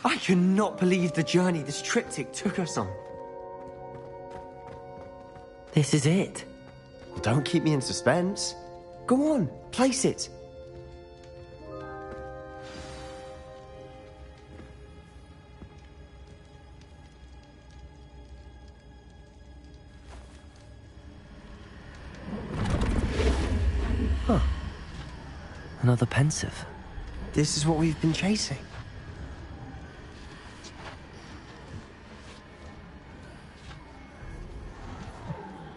I cannot believe the journey this triptych took us on. This is it. Well, don't keep me in suspense. Go on, place it. Huh. Another pensive. This is what we've been chasing.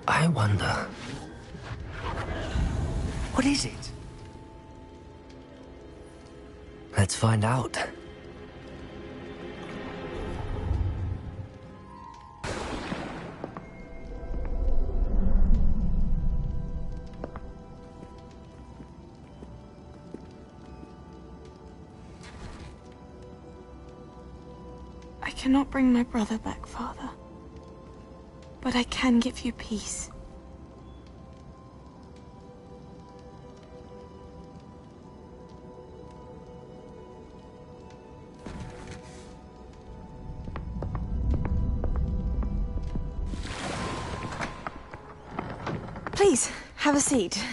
I wonder... What is it? Let's find out. I cannot bring my brother back, Father. But I can give you peace. Please, have a seat.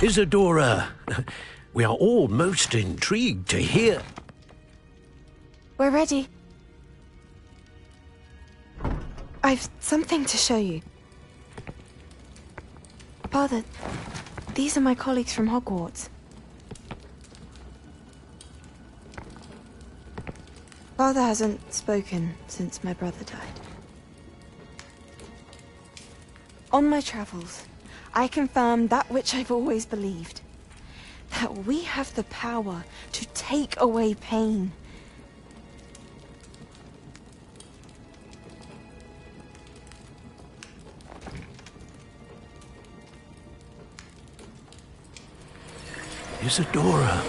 Isadora, we are all most intrigued to hear. We're ready. I've something to show you. Father, these are my colleagues from Hogwarts. Father hasn't spoken since my brother died. On my travels, I confirmed that which I've always believed. That we have the power to take away pain. Isadora.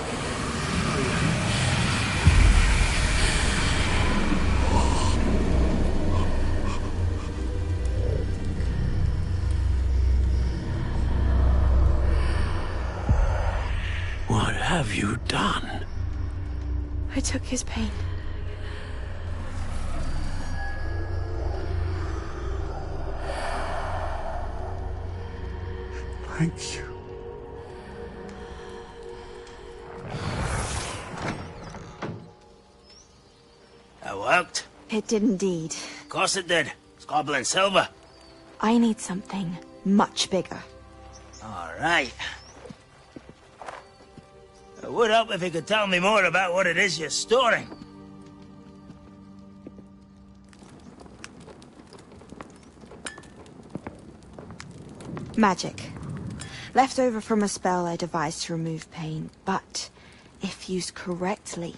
What have you done? I took his pain. Thank you. That worked? It did indeed. Of course it did. It's goblin silver. I need something much bigger. All right. It would help if you could tell me more about what it is you're storing. Magic. Left over from a spell I devised to remove pain, but If used correctly,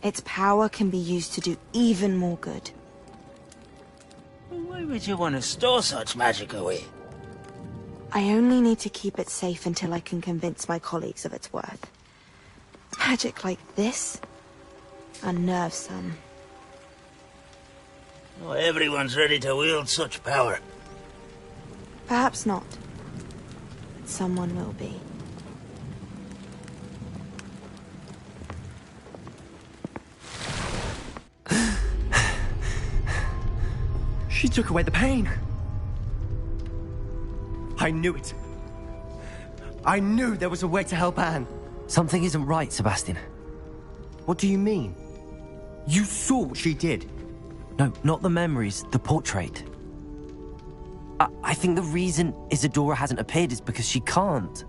its power can be used to do even more good. Why would you want to store such magic away? I only need to keep it safe until I can convince my colleagues of its worth. Magic like this unnerves some. Not everyone's ready to wield such power. Perhaps not. But someone will be. She took away the pain. I knew it. I knew there was a way to help Anne. Something isn't right, Sebastian. What do you mean? You saw what she did. No, not the memories, the portrait. I think the reason Isadora hasn't appeared is because she can't.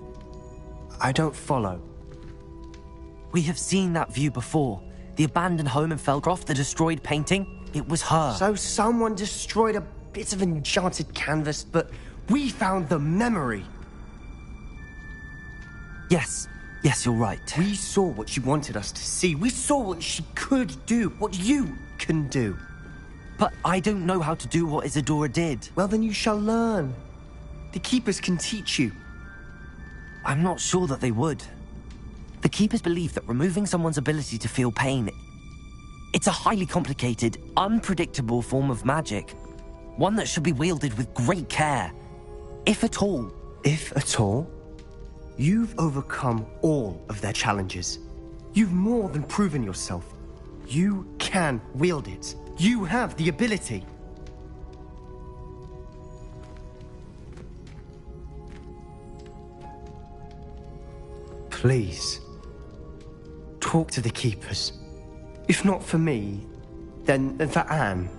I don't follow. We have seen that view before. The abandoned home in Feldcroft, the destroyed painting. It was her. So someone destroyed a bit of enchanted canvas, but we found the memory. Yes, you're right. We saw what she wanted us to see. We saw what she could do, what you can do. But I don't know how to do what Isadora did. Well, then you shall learn. The Keepers can teach you. I'm not sure that they would. The Keepers believe that removing someone's ability to feel pain, it's a highly complicated, unpredictable form of magic. One that should be wielded with great care. If at all. If at all? You've overcome all of their challenges. You've more than proven yourself. You can wield it. You have the ability. Please, talk to the Keepers. If not for me, then for Anne.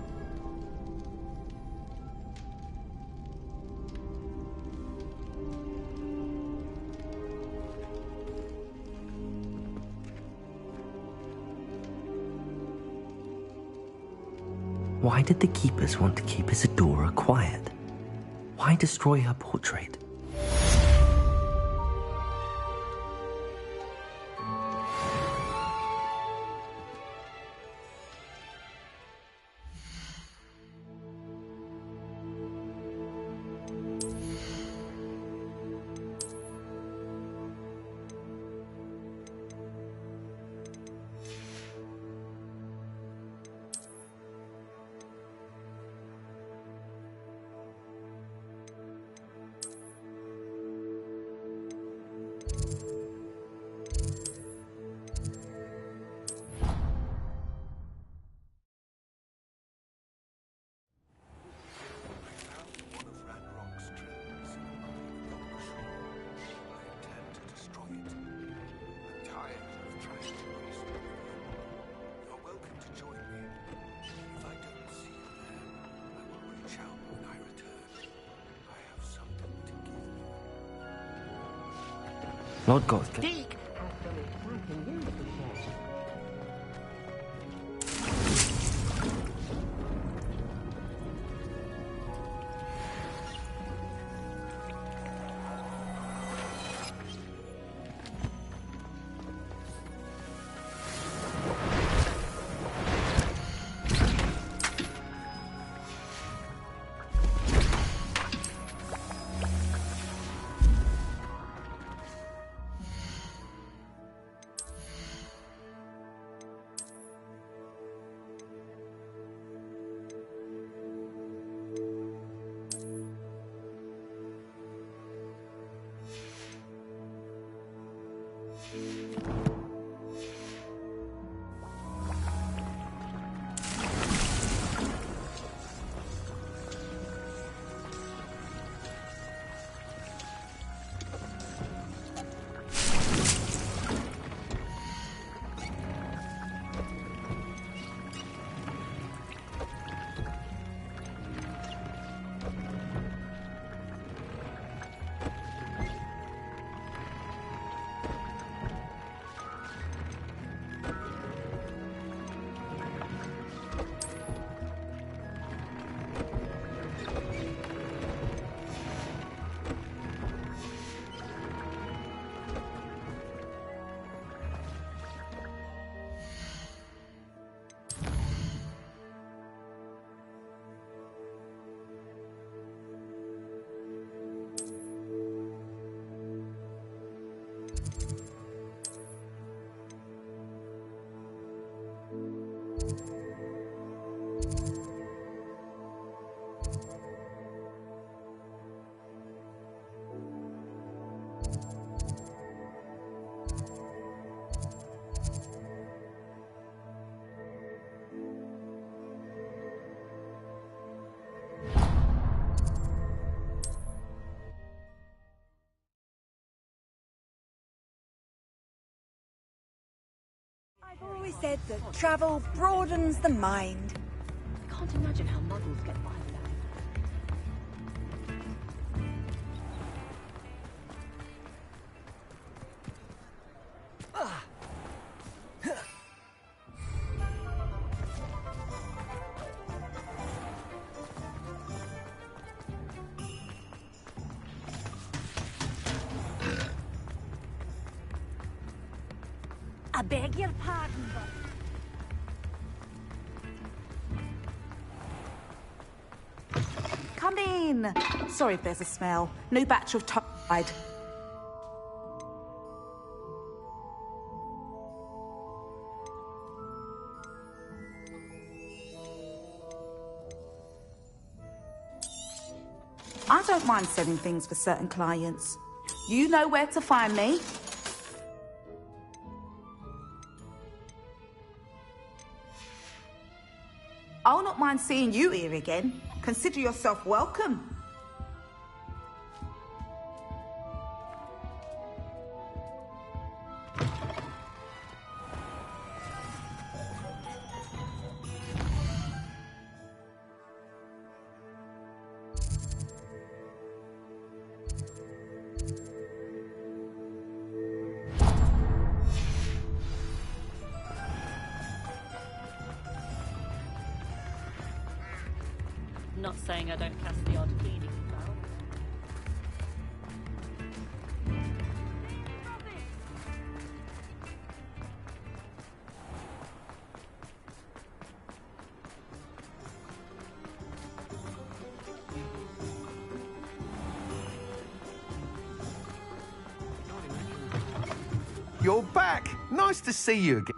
Why did the Keepers want to keep Isadora quiet? Why destroy her portrait? Lord Gothcon. Deek has some exciting news to share. always said that travel broadens the mind. I can't imagine how muggles get by without it. I beg your pardon, but... Come in. Sorry if there's a smell. New batch of Tide. I don't mind selling things for certain clients. You know where to find me. I'll not mind seeing you here again. Consider yourself welcome. Not saying I don't cast the odd cleaning spell. You're back. Nice to see you again.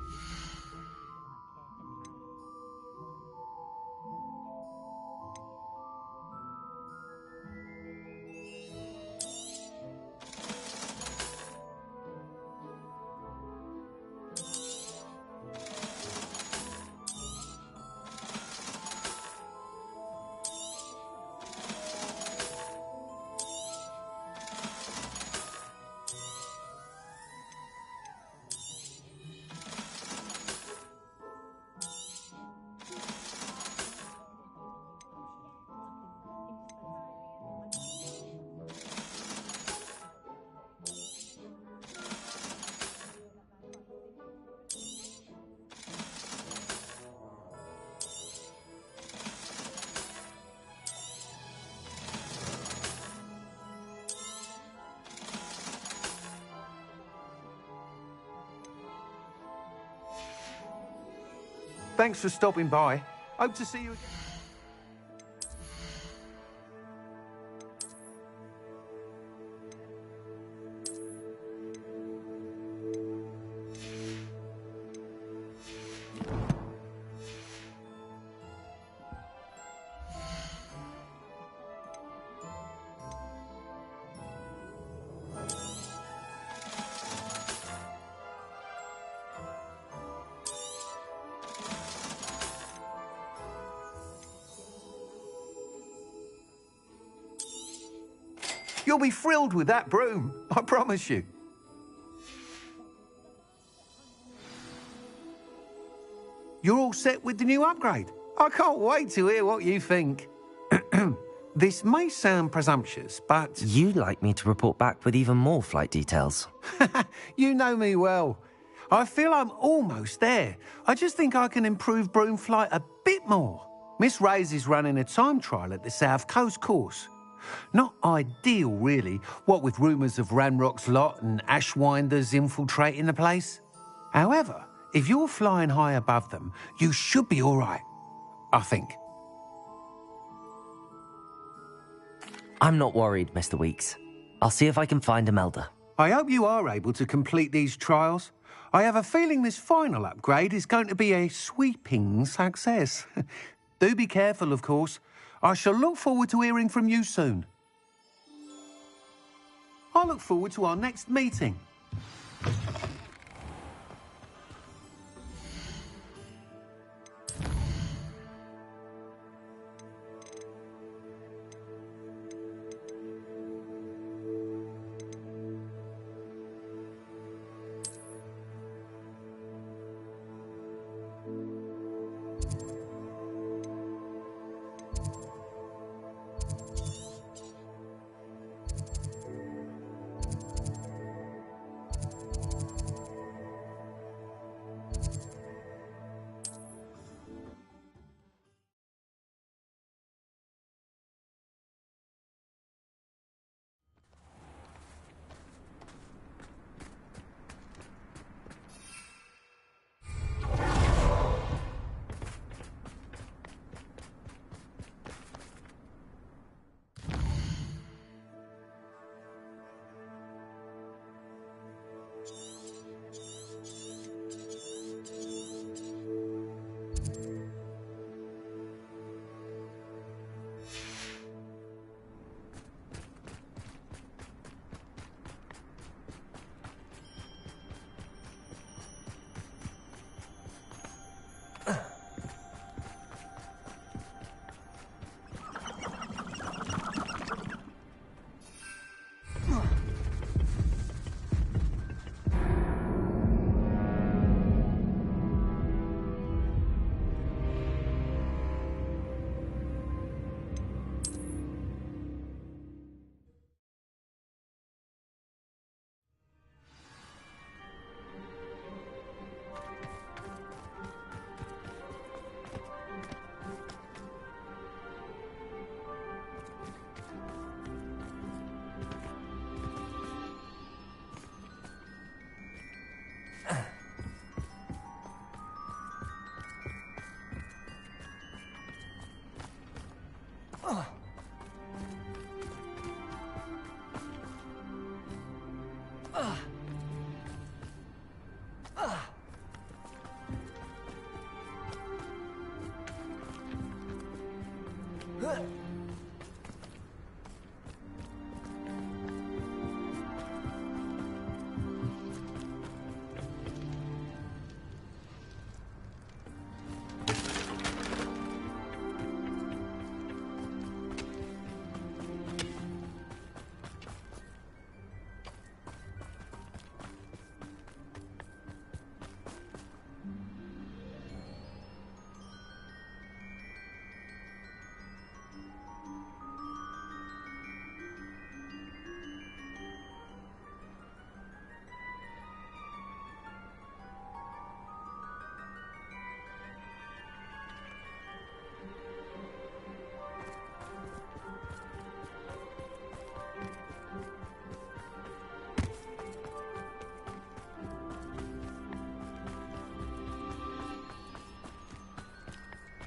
Thanks for stopping by. Hope to see you again. You'll be thrilled with that broom, I promise you. You're all set with the new upgrade. I can't wait to hear what you think. This may sound presumptuous, but... You'd like me to report back with even more flight details. You know me well. I feel I'm almost there. I just think I can improve broom flight a bit more. Miss Ray's is running a time trial at the South Coast course. Not ideal, really, what with rumours of Ranrock's lot and Ashwinders infiltrating the place. However, if you're flying high above them, you should be all right, I think. I'm not worried, Mr. Weeks. I'll see if I can find Imelda. I hope you are able to complete these trials. I have a feeling this final upgrade is going to be a sweeping success. Do be careful, of course. I shall look forward to hearing from you soon. I look forward to our next meeting.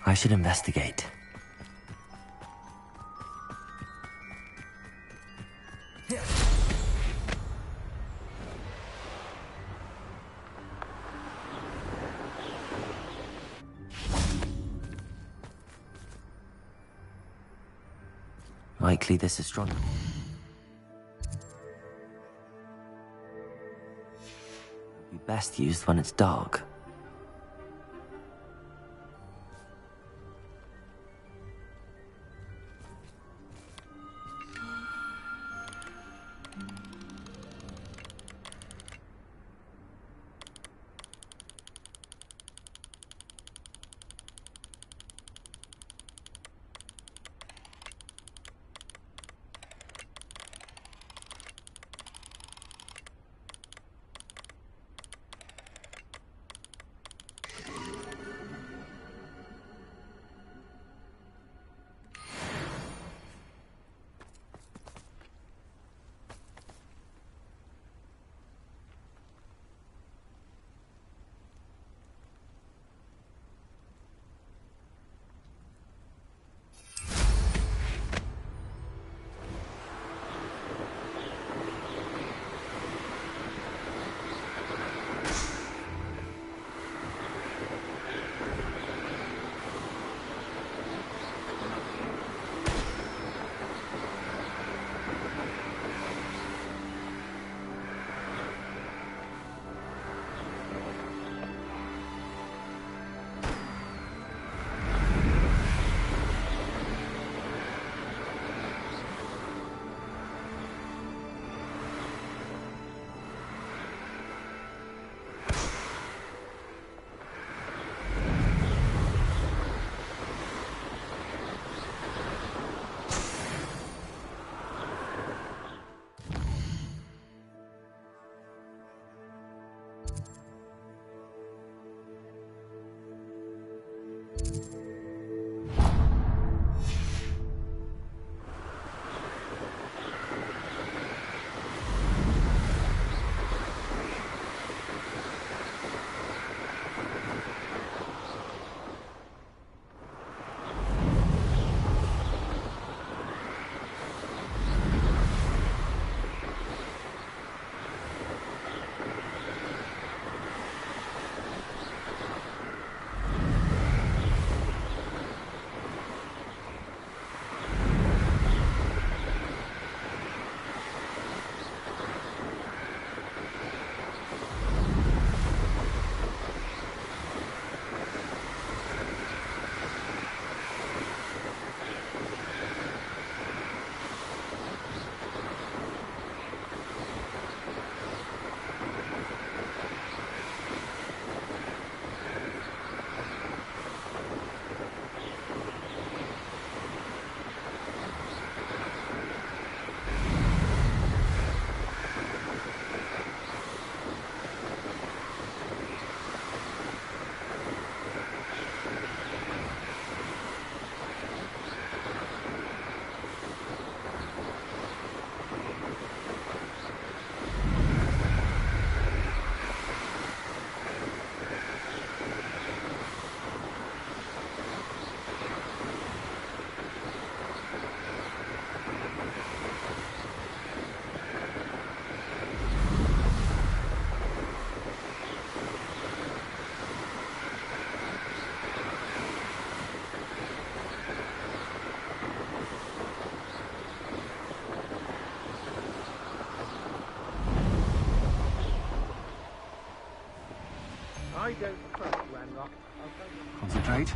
I should investigate. Likely this is strong. Be best used when it's dark. Concentrate.